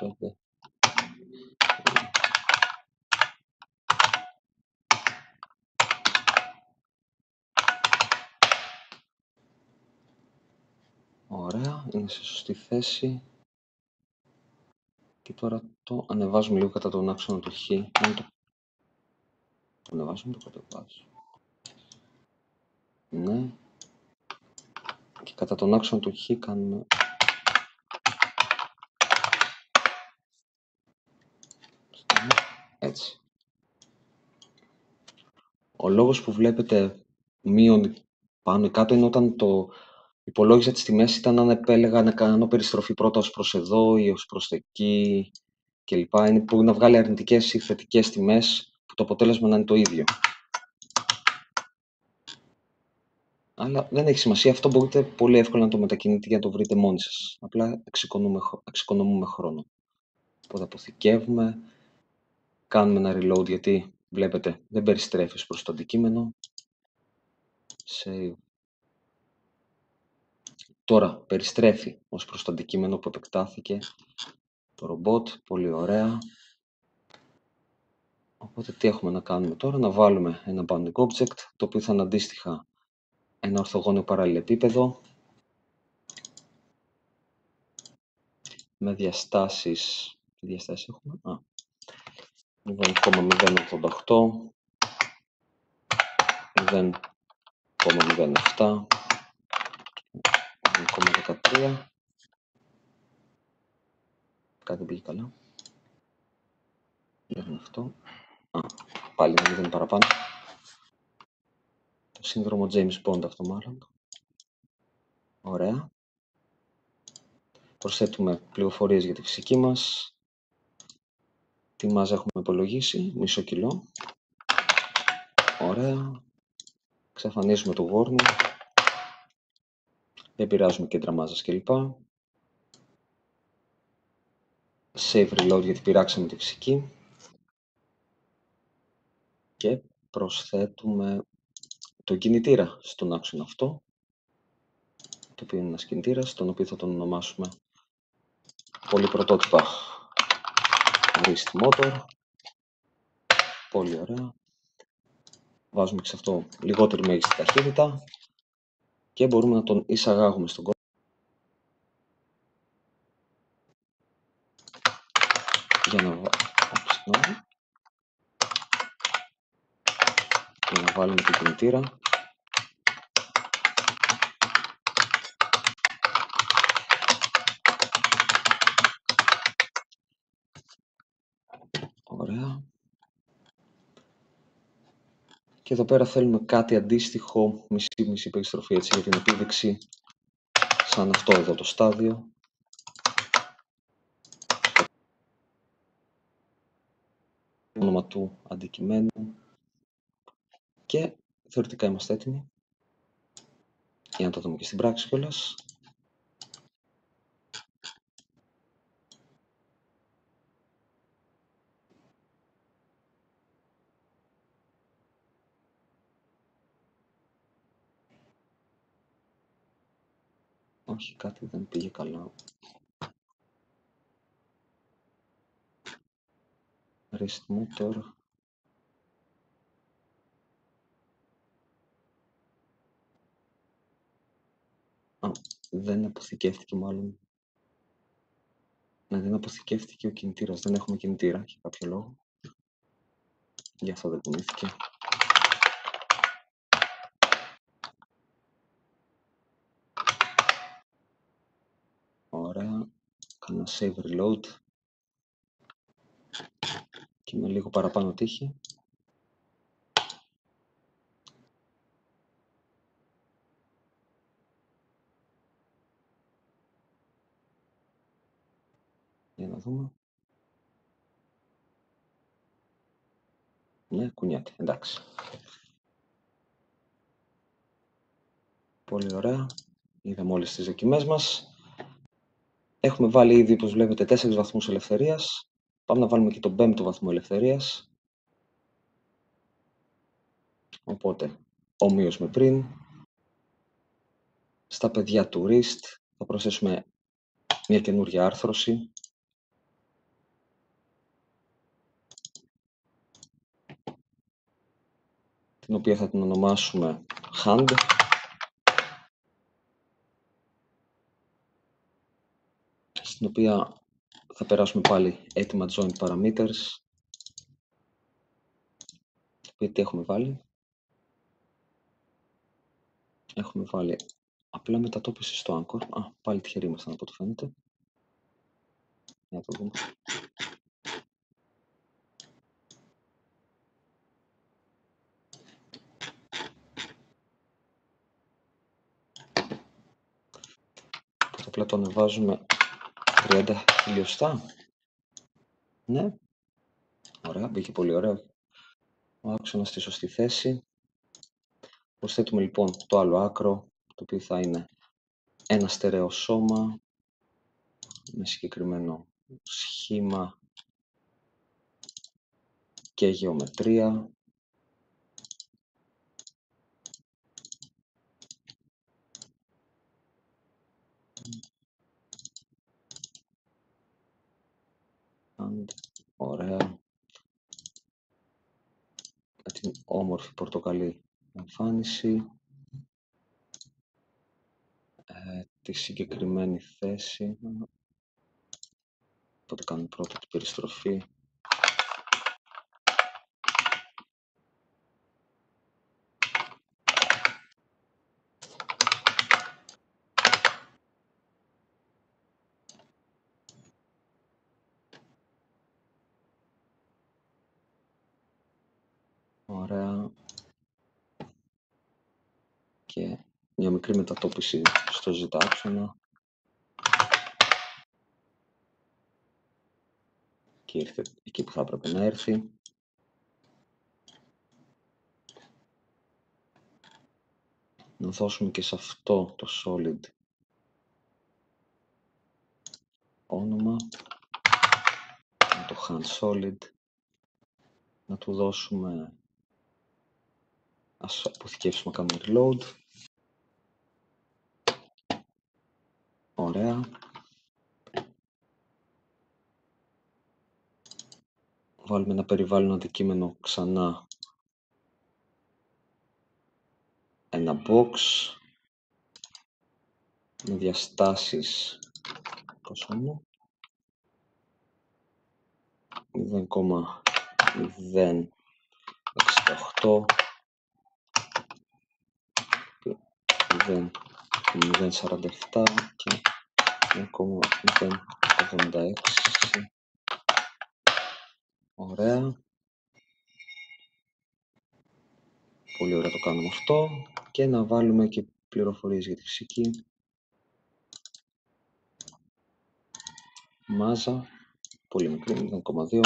5. Ωραία, είναι σε σωστή θέση. Και τώρα το ανεβάζουμε λίγο κατά τον άξονα του Χ. Το ανεβάζουμε, το κατεβάζουμε. Ναι. Και κατά τον άξονα του Χ κάνουμε... Έτσι. Ο λόγος που βλέπετε μείον πάνω ή κάτω είναι όταν το υπολόγιζα τις τιμές ήταν αν επέλεγα να κάνω περιστροφή πρώτα ως προς εδώ ή ως προς εκεί κλπ. Είναι που να βγάλει αρνητικές ή θετικές τιμές που το αποτέλεσμα να είναι το ίδιο. Αλλά δεν έχει σημασία, αυτό μπορείτε πολύ εύκολα να το μετακινείτε για να το βρείτε μόνοι σας. Απλά εξοικονομούμε χρόνο. Οπότε αποθηκεύουμε, κάνουμε ένα reload γιατί βλέπετε δεν περιστρέφει ως προς το αντικείμενο. Save. Τώρα περιστρέφει ως προς το αντικείμενο που επεκτάθηκε το ρομπότ, πολύ ωραία. Οπότε τι έχουμε να κάνουμε τώρα, να βάλουμε ένα bounding object, το οποίο θα είναι αντίστοιχα ένα ορθογώνιο παραλληλεπίπεδο με διαστάσεις, τι διαστάσεις έχουμε, 0,088, 0,07, 0,13, κάτι δεν πήγε καλά, δεν είναι αυτό, πάλι ένα 0 παραπάνω, το σύνδρομο James Bond αυτό μάλλον, ωραία. Προσθέτουμε πληροφορίες για τη φυσική μας. Τι μάζα έχουμε υπολογίσει, μισό κιλό. Ωραία. Εξαφανίζουμε το warning. Δεν πειράζουμε κέντρα μάζας κλπ. Save reload γιατί πειράξαμε τη φυσική. Και προσθέτουμε τον κινητήρα στον άξονα αυτό. Το οποίο είναι ένας κινητήρας, τον οποίο θα τον ονομάσουμε πολύ πρωτότυπα wrist motor. Πολύ ωραία. Βάζουμε και σε αυτό λιγότερη μέγιστη ταχύτητα και μπορούμε να τον εισαγάγουμε στον κόσμο για να βάλουμε το κινητήρα. Ωραία. Και εδώ πέρα θέλουμε κάτι αντίστοιχο, μισή περιστροφή έτσι, για την επίδειξη, σαν αυτό εδώ το στάδιο. Το όνομα του αντικειμένου. Και θεωρητικά είμαστε έτοιμοι. Για να το δούμε και στην πράξη κιόλας. Όχι, κάτι δεν πήγε καλά. Wrist motor. Δεν αποθηκεύτηκε μάλλον. Ναι, δεν αποθηκεύτηκε ο κινητήρας. Δεν έχουμε κινητήρα για κάποιο λόγο. Γι' αυτό δεν κουνήθηκε. Ωραία. Κάνω save reload. Και με λίγο παραπάνω τύχη. δούμε. Ναι, κουνιέται, εντάξει. Πολύ ωραία. Είδαμε όλες τις δοκιμές μας. Έχουμε βάλει ήδη, όπως βλέπετε, 4 βαθμούς ελευθερίας. Πάμε να βάλουμε και τον 5ο βαθμό ελευθερίας. Οπότε, ομοίως με πριν. Στα παιδιά του wrist θα προσθέσουμε μια καινούργια άρθρωση. Την οποία θα την ονομάσουμε hand. Στην οποία θα περάσουμε πάλι έτοιμα joint parameters. Τι έχουμε βάλει. Έχουμε βάλει απλά μετατόπιση στο anchor. Πάλι τυχεροί ήμασταν από ό,τι φαίνεται. Για να το δούμε. Απλά το ανεβάζουμε 30 χιλιοστά. Ναι. Ωραία, μπήκε πολύ ωραία. Ο άξονας στη σωστή θέση. Προσθέτουμε λοιπόν το άλλο άκρο, το οποίο θα είναι ένα στερεό σώμα με συγκεκριμένο σχήμα και γεωμετρία. Ωραία. Με την όμορφη πορτοκαλί εμφάνιση. Τη συγκεκριμένη θέση. Οπότε κάνουμε πρώτα την περιστροφή. Ωραία. Και μια μικρή μετατόπιση στο ζ άξονα. Και ήρθε εκεί που θα έπρεπε να έρθει. Να δώσουμε και σε αυτό το solid όνομα. Το hand solid. Να του δώσουμε, ας αποθηκεύσουμε, να κάνουμε reload. Ωραία. Βάλουμε ένα περιβάλλον αντικείμενο ξανά. Ένα box με διαστάσεις πόσο είναι 0,068 0,047 και 1,086. Ωραία. Πολύ ωραία το κάνουμε αυτό. Και να βάλουμε και πληροφορίες για τη φυσική. Μάζα, πολύ μικρή, 0,2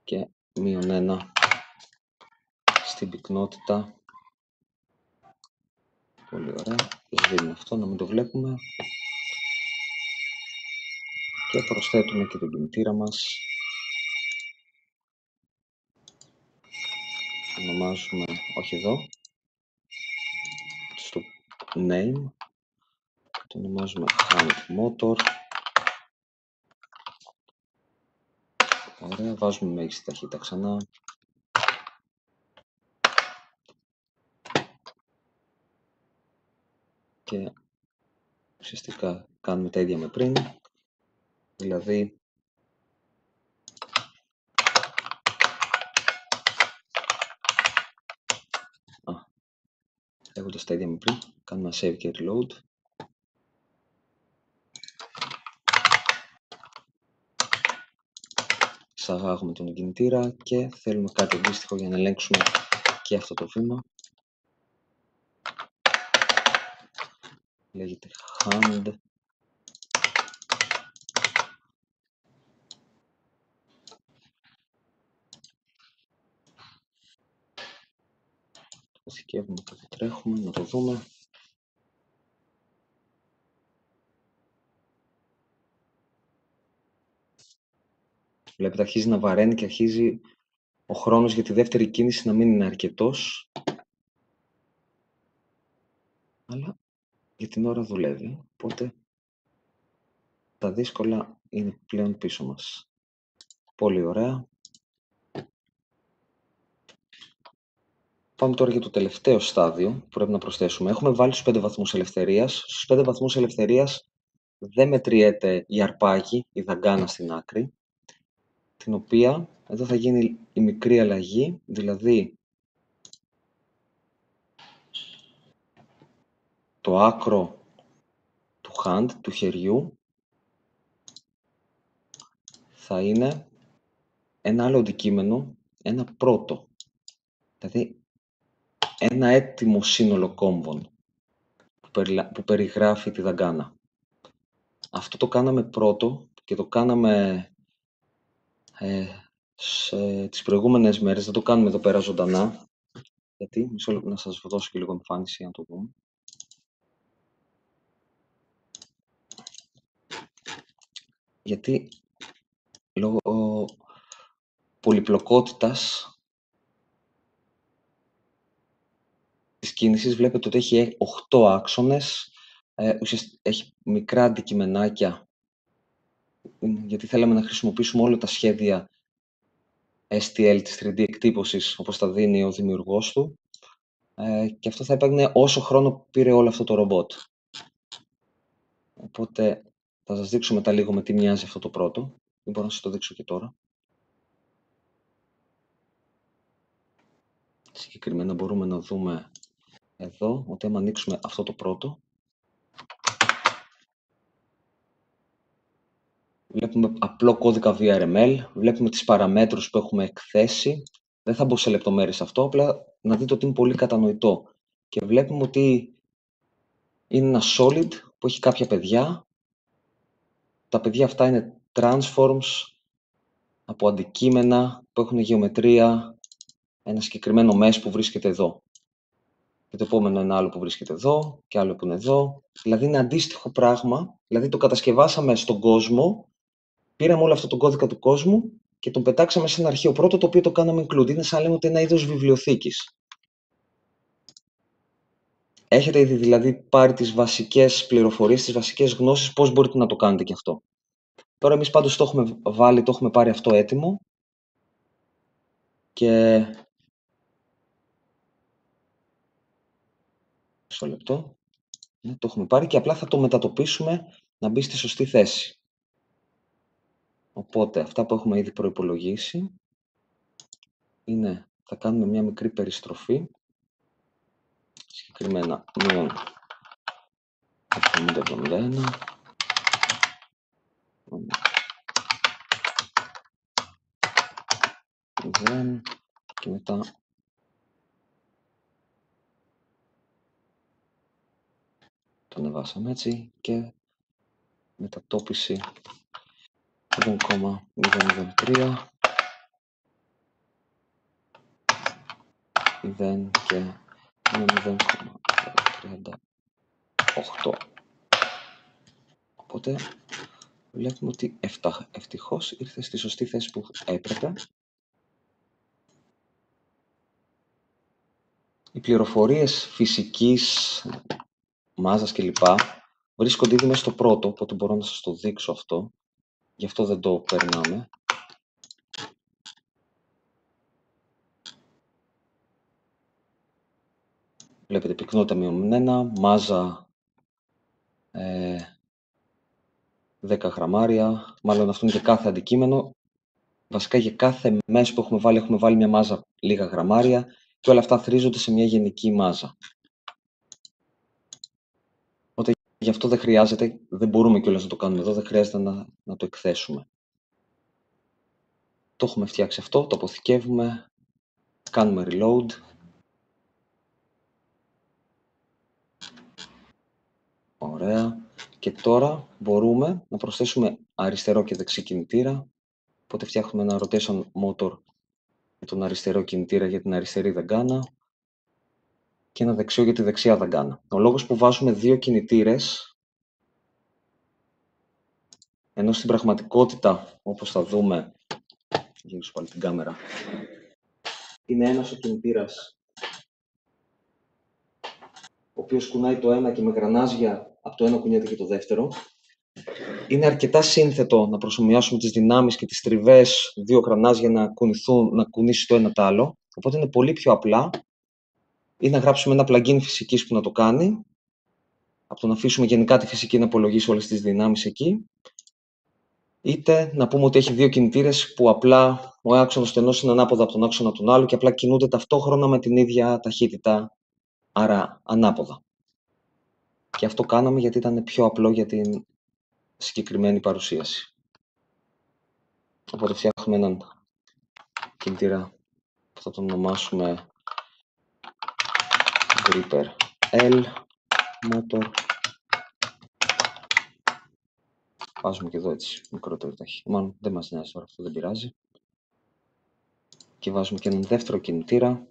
και -1 στην πυκνότητα. Πολύ ωραία. Σβήνουμε αυτό, να μην το βλέπουμε. Και προσθέτουμε και τον κινητήρα μας. Ονομάζουμε, όχι εδώ, στο name. Το ονομάζουμε hand motor. Ωραία, βάζουμε μέγιστη ταχύτητα ξανά. Και ουσιαστικά κάνουμε τα ίδια με πριν. Δηλαδή, έχοντας τα ίδια με πριν, κάνουμε save και reload. Εισαγάγουμε τον κινητήρα και θέλουμε κάτι αντίστοιχο για να ελέγξουμε και αυτό το βήμα. Λέγεται hand Αποθηκεύουμε και τρέχουμε, να το δούμε. Βλέπετε, αρχίζει να βαραίνει και αρχίζει ο χρόνος για τη δεύτερη κίνηση να μην είναι αρκετός. Αλλά για την ώρα δουλεύει, οπότε τα δύσκολα είναι πλέον πίσω μας. Πολύ ωραία. Πάμε τώρα για το τελευταίο στάδιο που πρέπει να προσθέσουμε. Έχουμε βάλει στους 5 βαθμούς ελευθερίας. Στους 5 βαθμούς ελευθερίας δεν μετριέται η αρπάγη, η δαγκάνα στην άκρη, την οποία εδώ θα γίνει η μικρή αλλαγή, δηλαδή το άκρο του hand, του χεριού, θα είναι ένα άλλο αντικείμενο, ένα πρώτο, δηλαδή ένα έτοιμο σύνολο κόμβων που περιγράφει τη δαγκάνα. Αυτό το κάναμε πρώτο και το κάναμε τις προηγούμενες μέρες, δεν το κάνουμε εδώ πέρα ζωντανά, γιατί μισό λεπτό να σας δώσω και λίγο εμφάνιση να το δούμε. Γιατί λόγω πολυπλοκότητας της κίνησης βλέπετε ότι έχει 8 άξονες, έχει μικρά αντικειμενάκια, γιατί θέλαμε να χρησιμοποιήσουμε όλα τα σχέδια STL της 3D εκτύπωσης, όπως τα δίνει ο δημιουργός του, και αυτό θα έπαιρνε όσο χρόνο πήρε όλο αυτό το ρομπότ. Οπότε θα σας δείξω μετά λίγο με τι μοιάζει αυτό το πρώτο. Δεν μπορώ να σας το δείξω και τώρα. Συγκεκριμένα μπορούμε να δούμε εδώ ότι άμα ανοίξουμε αυτό το πρώτο, βλέπουμε απλό κώδικα VRML, βλέπουμε τις παραμέτρους που έχουμε εκθέσει. Δεν θα μπω σε λεπτομέρειες αυτό, απλά να δείτε ότι είναι πολύ κατανοητό. Και βλέπουμε ότι είναι ένα solid που έχει κάποια παιδιά. Τα παιδιά αυτά είναι transforms από αντικείμενα που έχουν γεωμετρία, ένα συγκεκριμένο mesh που βρίσκεται εδώ. Και το επόμενο είναι άλλο που βρίσκεται εδώ και άλλο που είναι εδώ. Δηλαδή είναι αντίστοιχο πράγμα. Δηλαδή το κατασκευάσαμε στον κόσμο, πήραμε όλο αυτό τον κώδικα του κόσμου και τον πετάξαμε σε ένα αρχείο πρώτο, το οποίο το κάναμε include. Είναι σαν λέμε ότι είναι ένα είδος βιβλιοθήκης. Έχετε ήδη δηλαδή πάρει τις βασικές πληροφορίες, τις βασικές γνώσεις, πώς μπορείτε να το κάνετε και αυτό. Τώρα εμείς πάντως το έχουμε βάλει, το έχουμε πάρει αυτό έτοιμο και... μισό λεπτό. Το έχουμε πάρει και απλά θα το μετατοπίσουμε να μπει στη σωστή θέση. Οπότε αυτά που έχουμε ήδη προϋπολογίσει είναι, θα κάνουμε μια μικρή περιστροφή, συγκεκριμένα μείον 70-71, και μετά το ανεβάσαμε έτσι και μετατόπιση 0,003, 0 και 0,38. Οπότε βλέπουμε ότι ευτυχώς ήρθε στη σωστή θέση που έπρεπε. Οι πληροφορίες φυσικής, μάζας κλπ. Βρίσκονται ήδη μέσα στο πρώτο, οπότε μπορώ να σας το δείξω αυτό. Γι' αυτό δεν το περνάμε. Βλέπετε πυκνότητα μειωμένα, μάζα 10 γραμμάρια, μάλλον αυτό είναι για κάθε αντικείμενο. Βασικά για κάθε μέσο που έχουμε βάλει μια μάζα λίγα γραμμάρια και όλα αυτά θρίζονται σε μια γενική μάζα. Οπότε γι' αυτό δεν χρειάζεται, δεν μπορούμε κιόλας να το κάνουμε εδώ, δεν χρειάζεται να το εκθέσουμε. Το έχουμε φτιάξει αυτό, το αποθηκεύουμε, κάνουμε reload. Ωραία. Και τώρα μπορούμε να προσθέσουμε αριστερό και δεξί κινητήρα. Οπότε φτιάχνουμε ένα rotation motor για τον αριστερό κινητήρα για την αριστερή δαγκάνα. και ένα δεξιό για τη δεξιά δαγκάνα. Ο λόγος που βάζουμε δύο κινητήρες, ενώ στην πραγματικότητα, όπως θα δούμε, γύρω πάλι την κάμερα, είναι ένας ο κινητήρας, ο οποίος κουνάει το ένα και με γρανάζια από το ένα κουνιέται και το δεύτερο. Είναι αρκετά σύνθετο να προσομοιάσουμε τις δυνάμεις και τις τριβές δύο γρανάζια να κουνήσει το ένα το άλλο. Οπότε είναι πολύ πιο απλά ή να γράψουμε ένα plugin φυσικής που να το κάνει, από το να αφήσουμε γενικά τη φυσική να υπολογίσει όλες τις δυνάμεις εκεί, είτε να πούμε ότι έχει δύο κινητήρες που απλά ο άξονας του ενός είναι ανάποδα από τον άξονα του άλλου και απλά κινούνται ταυτόχρονα με την ίδια ταχύτητα, άρα ανάποδα. Και αυτό κάναμε γιατί ήταν πιο απλό για την συγκεκριμένη παρουσίαση. Οπότε φτιάχνουμε έναν κινητήρα που θα τον ονομάσουμε Gripper L Motor. Βάζουμε και εδώ έτσι μικρότερο ταχύτητα. Μάλλον δεν μας νοιάζει τώρα, αυτό δεν πειράζει. Και βάζουμε και έναν δεύτερο κινητήρα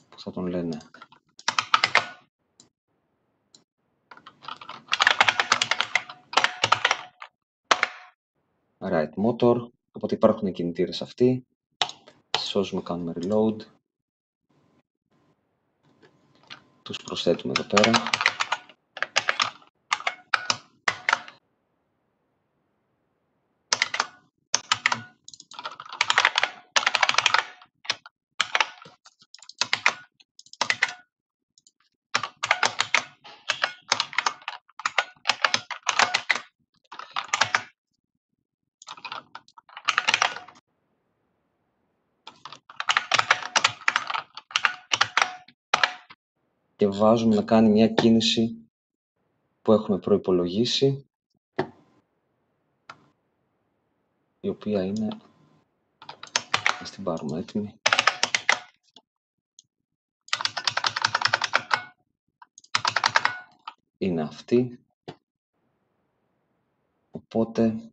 που θα τον λένε Right Motor. Οπότε υπάρχουν οι κινητήρες αυτοί. Σώζουμε, κάνουμε reload. Τους προσθέτουμε εδώ πέρα. Και βάζουμε να κάνει μια κίνηση που έχουμε προϋπολογίσει, η οποία είναι, ας την πάρουμε έτοιμη, είναι αυτή. Οπότε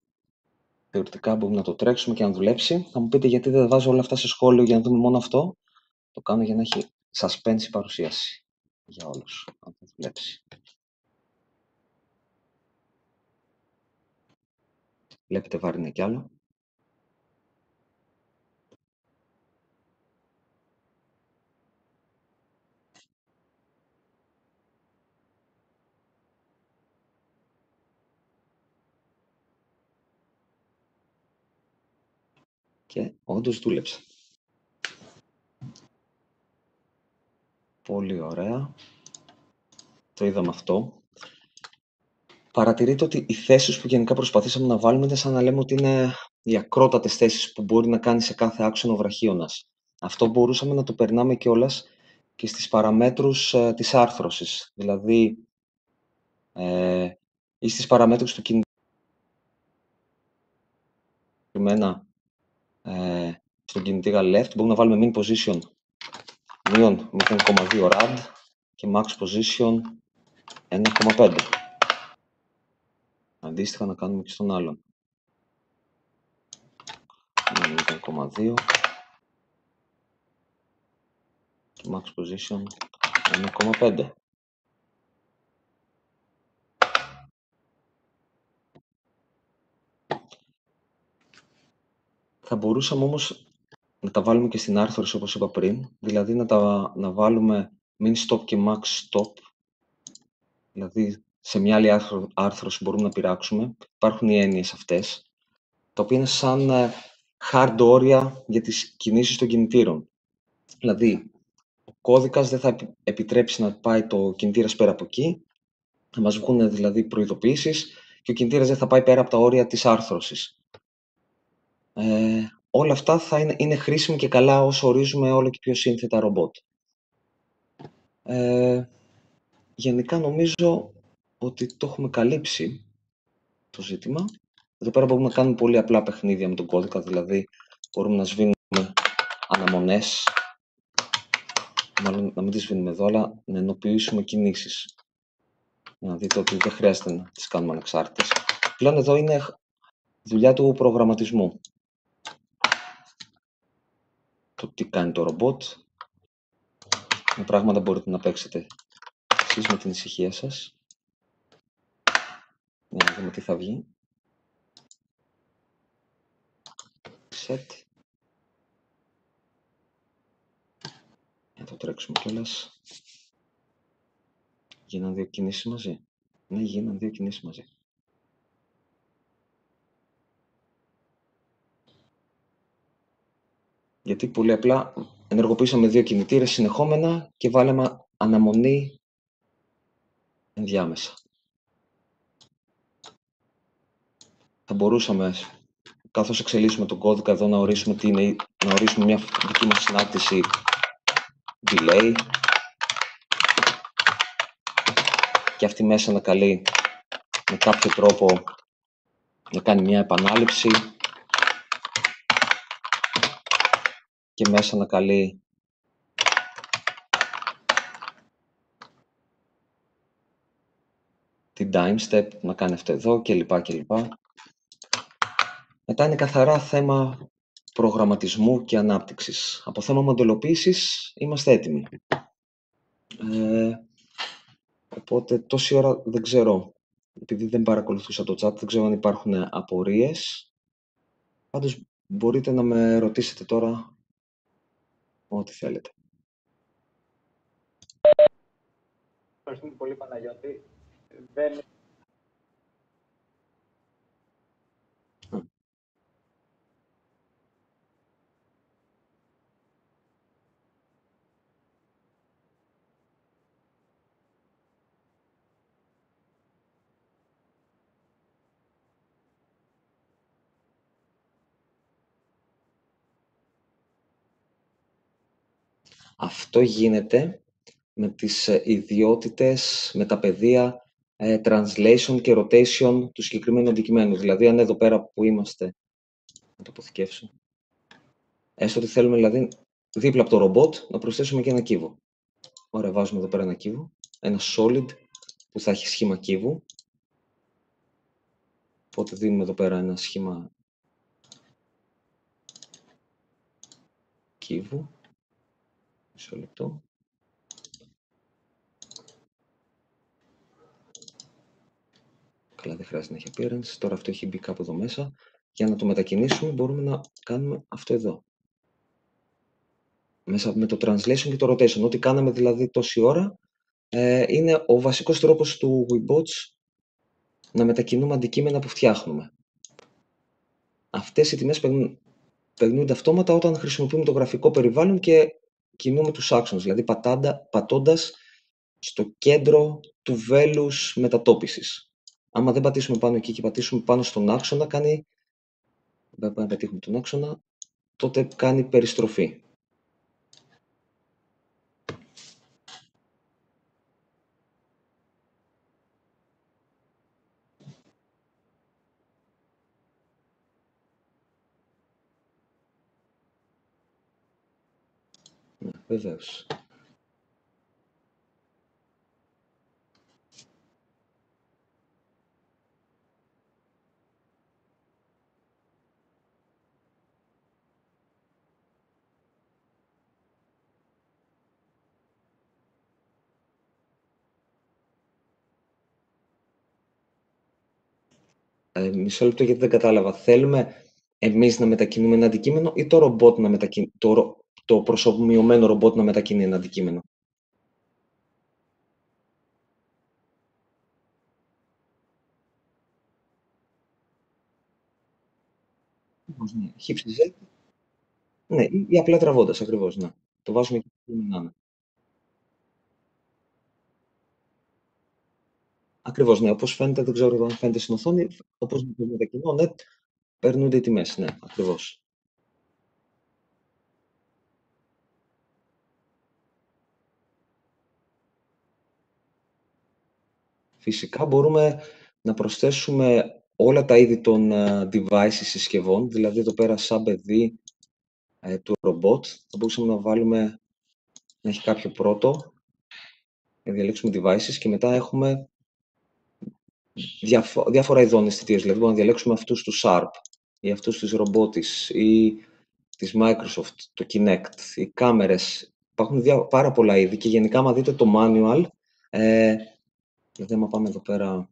θεωρητικά μπορούμε να το τρέξουμε και να δουλέψει. Θα μου πείτε γιατί δεν βάζω όλα αυτά σε σχόλιο για να δούμε μόνο αυτό. Το κάνω για να έχει suspense η παρουσίαση για όλους, αν θα δουλέψει. Βλέπετε βάρινε κι άλλο. Και όντως δούλεψε. Πολύ ωραία. Το είδαμε αυτό. Παρατηρείτε ότι οι θέσεις που γενικά προσπαθήσαμε να βάλουμε είναι σαν να λέμε ότι είναι οι ακρότατες θέσεις που μπορεί να κάνει σε κάθε άξονα ο βραχίωνας. Αυτό μπορούσαμε να το περνάμε κιόλας και στις παραμέτρους της άρθρωσης. Δηλαδή, ή στις παραμέτρους του κινητήρα, στον κινητήρα left, μπορούμε να βάλουμε min position μείον 0,2 rad και max position 1,5. Αντίστοιχα να κάνουμε και στον άλλον. 0,2 και max position 1,5. Θα μπορούσαμε όμως να τα βάλουμε και στην άρθρωση όπως είπα πριν, δηλαδή να βάλουμε min stop και max stop, δηλαδή σε μια άλλη άρθρωση μπορούμε να πειράξουμε. Υπάρχουν οι έννοιες αυτές, τα οποία είναι σαν hard όρια για τις κινήσεις των κινητήρων. Δηλαδή, ο κώδικας δεν θα επιτρέψει να πάει το κινητήρας πέρα από εκεί, θα μας βγουν δηλαδή προειδοποιήσεις και ο κινητήρας δεν θα πάει πέρα από τα όρια της άρθρωσης. Όλα αυτά θα είναι χρήσιμη και καλά όσο ορίζουμε όλο και πιο σύνθετα ρομπότ. Γενικά νομίζω ότι το έχουμε καλύψει το ζήτημα. Εδώ πέρα μπορούμε να κάνουμε πολύ απλά παιχνίδια με τον κώδικα, δηλαδή μπορούμε να σβήνουμε αναμονές, μάλλον να μην τις σβήνουμε εδώ, αλλά να ενοποιήσουμε κινήσεις. Να δείτε ότι δεν χρειάζεται να τις κάνουμε ανεξάρτητες. Πλέον εδώ είναι δουλειά του προγραμματισμού. Το τι κάνει το ρομπότ. Με πράγματα μπορείτε να παίξετε εσείς με την ησυχία σας. Για να δούμε τι θα βγει. Set. Να το τρέξουμε κιόλας. Γίναν 2 κινήσεις μαζί. Ναι, γίναν 2 κινήσεις μαζί. Γιατί πολύ απλά ενεργοποιήσαμε 2 κινητήρες συνεχόμενα και βάλαμε αναμονή ενδιάμεσα. Θα μπορούσαμε, καθώς εξελίσσουμε τον κώδικα εδώ, να ορίσουμε, να ορίσουμε μια δική μας συνάρτηση delay και αυτή μέσα να καλεί με κάποιο τρόπο να κάνει μια επανάληψη και μέσα να καλεί την time step, να κάνει αυτό εδώ κλπ. Μετά είναι καθαρά θέμα προγραμματισμού και ανάπτυξης. Από θέμα μοντελοποίησης είμαστε έτοιμοι. Οπότε τόση ώρα δεν ξέρω, επειδή δεν παρακολουθούσα το chat, δεν ξέρω αν υπάρχουν απορίες. Πάντως μπορείτε να με ρωτήσετε τώρα ό,τι θέλετε. Ευχαριστούμε πολύ, Παναγιώτη. Αυτό γίνεται με τις ιδιότητες, με τα πεδία translation και rotation του συγκεκριμένου αντικειμένου. Δηλαδή, αν εδώ πέρα που είμαστε, να το αποθηκεύσω, έστω ότι θέλουμε δηλαδή δίπλα από το ρομπότ να προσθέσουμε και ένα κύβο. Ωραία, βάζουμε εδώ πέρα ένα κύβο, ένα solid που θα έχει σχήμα κύβου. Οπότε δίνουμε εδώ πέρα ένα σχήμα κύβου. Μισό λεπτό. Καλά, δεν χρειάζεται να έχει appearance. Τώρα αυτό έχει μπει κάπου εδώ μέσα. Για να το μετακινήσουμε μπορούμε να κάνουμε αυτό εδώ. Μέσα με το translation και το rotation. Ό,τι κάναμε δηλαδή τόση ώρα είναι ο βασικός τρόπος του Webots να μετακινούμε αντικείμενα που φτιάχνουμε. Αυτές οι τιμές περνούνται αυτόματα όταν χρησιμοποιούμε το γραφικό περιβάλλον και κινούμε τους άξονες, δηλαδή πατώντας στο κέντρο του βέλους μετατόπισης. Άμα δεν πατήσουμε πάνω εκεί και πατήσουμε πάνω στον άξονα, δεν πάμε να πετύχουμε τον άξονα, τότε κάνει περιστροφή. Ναι, βεβαίως. Μισό λεπτό γιατί δεν κατάλαβα. Θέλουμε εμείς να μετακινούμε ένα αντικείμενο ή το ρομπότ να το προσωποποιημένο ρομπότ να μετακινεί ένα αντικείμενο? Ναι. HipCZ. Ναι, ή απλά τραβώντας, ακριβώς, ναι. Το βάζουμε εκεί που να είναι. Ακριβώς, ναι. Όπως φαίνεται, δεν ξέρω αν φαίνεται στην οθόνη, όπως μετακινώ, ναι, παίρνονται οι τιμές, ναι, ακριβώς. Φυσικά μπορούμε να προσθέσουμε όλα τα είδη των devices συσκευών, δηλαδή εδώ πέρα σαν παιδί του ρομπότ, θα μπορούσαμε να βάλουμε, να έχει κάποιο πρώτο, να διαλέξουμε devices και μετά έχουμε διάφορα ειδών αισθητήρες, δηλαδή μπορούμε να διαλέξουμε αυτούς του Sharp ή αυτούς της Robotis ή της Microsoft, το Kinect, οι κάμερες υπάρχουν πάρα πολλά είδη και γενικά, άμα δείτε το manual, δηλαδή άμα πάμε εδώ πέρα,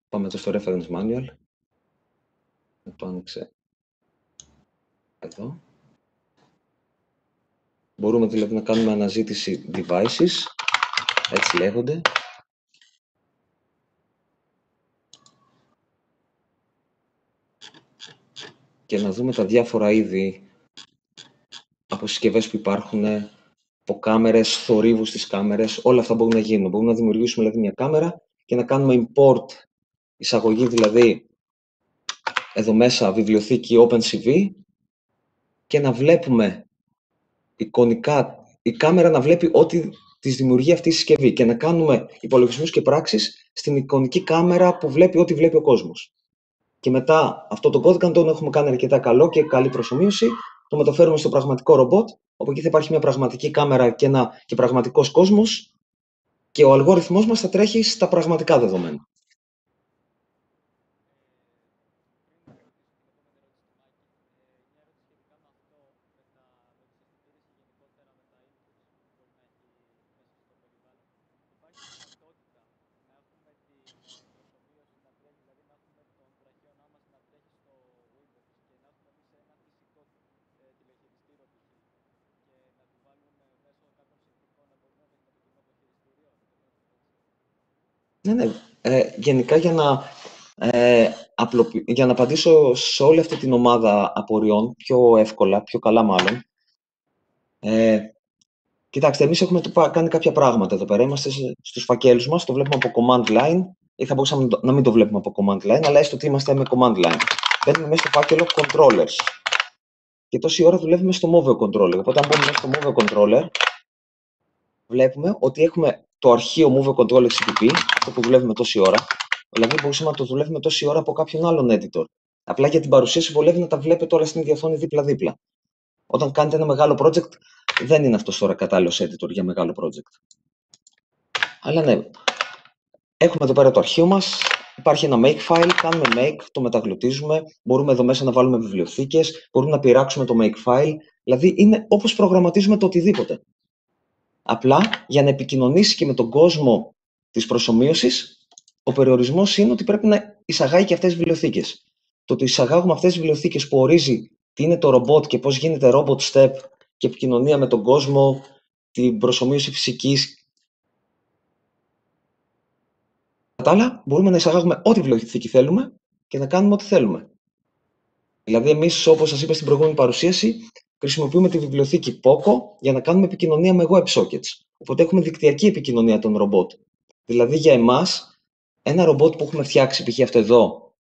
πάμε εδώ στο reference manual, το άνοιξε εδώ. Μπορούμε δηλαδή να κάνουμε αναζήτηση devices, έτσι λέγονται. Και να δούμε τα διάφορα είδη από συσκευές που υπάρχουν, από κάμερες, θορύβους στις κάμερες, όλα αυτά μπορούν να γίνουν. Μπορούμε να δημιουργήσουμε δηλαδή μια κάμερα και να κάνουμε import, εισαγωγή δηλαδή εδώ μέσα βιβλιοθήκη OpenCV και να βλέπουμε εικονικά, η κάμερα να βλέπει ό,τι της δημιουργεί αυτή η συσκευή και να κάνουμε υπολογισμούς και πράξεις στην εικονική κάμερα που βλέπει ό,τι βλέπει ο κόσμος. Και μετά αυτό το κώδικα, αν τον έχουμε κάνει αρκετά καλό και καλή προσομοίωση, το μεταφέρουμε στο πραγματικό ρομπότ, όπου εκεί θα υπάρχει μια πραγματική κάμερα και πραγματικός κόσμος και ο αλγόριθμός μας θα τρέχει στα πραγματικά δεδομένα. Ναι. Γενικά για να απαντήσω σε όλη αυτή την ομάδα απορριών πιο εύκολα, πιο καλά μάλλον, κοιτάξτε, εμείς έχουμε κάνει κάποια πράγματα εδώ πέρα. Είμαστε στους φακέλους μας, το βλέπουμε από command line ή θα μπορούσαμε να μην το βλέπουμε από command line, αλλά έστω ότι είμαστε με command line. Μπαίνουμε μέσα στο φάκελο controllers και τόση ώρα δουλεύουμε στο movio controller. Οπότε αν μπούμε μέσα στο movio controller, βλέπουμε ότι έχουμε το αρχείο movio controller CPP, αυτό που δουλεύουμε τόση ώρα. Δηλαδή μπορούσαμε να το δουλεύουμε τόση ώρα από κάποιον άλλον editor. Απλά για την παρουσίαση βολεύει να τα βλέπετε όλα στην ίδια οθόνη δίπλα-δίπλα. Όταν κάνετε ένα μεγάλο project, δεν είναι αυτός τώρα κατάλληλος editor για μεγάλο project. Αλλά ναι, έχουμε εδώ πέρα το αρχείο μας, υπάρχει ένα make file, κάνουμε make, το μεταγλωτίζουμε, μπορούμε εδώ μέσα να βάλουμε βιβλιοθήκες, μπορούμε να πειράξουμε το make file, δηλαδή είναι όπως προγραμματίζουμε το οτιδήποτε. Απλά για να επικοινωνήσει και με τον κόσμο της προσομοίωσης, ο περιορισμός είναι ότι πρέπει να εισαγάγει και αυτές τις βιβλιοθήκες. Το ότι εισαγάγουμε αυτές τις βιβλιοθήκες που ορίζει τι είναι το ρομπότ και πώς γίνεται robot step και επικοινωνία με τον κόσμο, την προσομοίωση φυσικής. Κατά τα άλλα, μπορούμε να εισαγάγουμε ό,τι βιβλιοθήκη θέλουμε και να κάνουμε ό,τι θέλουμε. Δηλαδή, εμείς, όπως σας είπα στην προηγούμενη παρουσίαση, χρησιμοποιούμε τη βιβλιοθήκη POCO για να κάνουμε επικοινωνία με WebSockets. Οπότε έχουμε δικτυακή επικοινωνία των ρομπότ. Δηλαδή, για εμάς, ένα ρομπότ που έχουμε φτιάξει, π.χ. αυτό εδώ,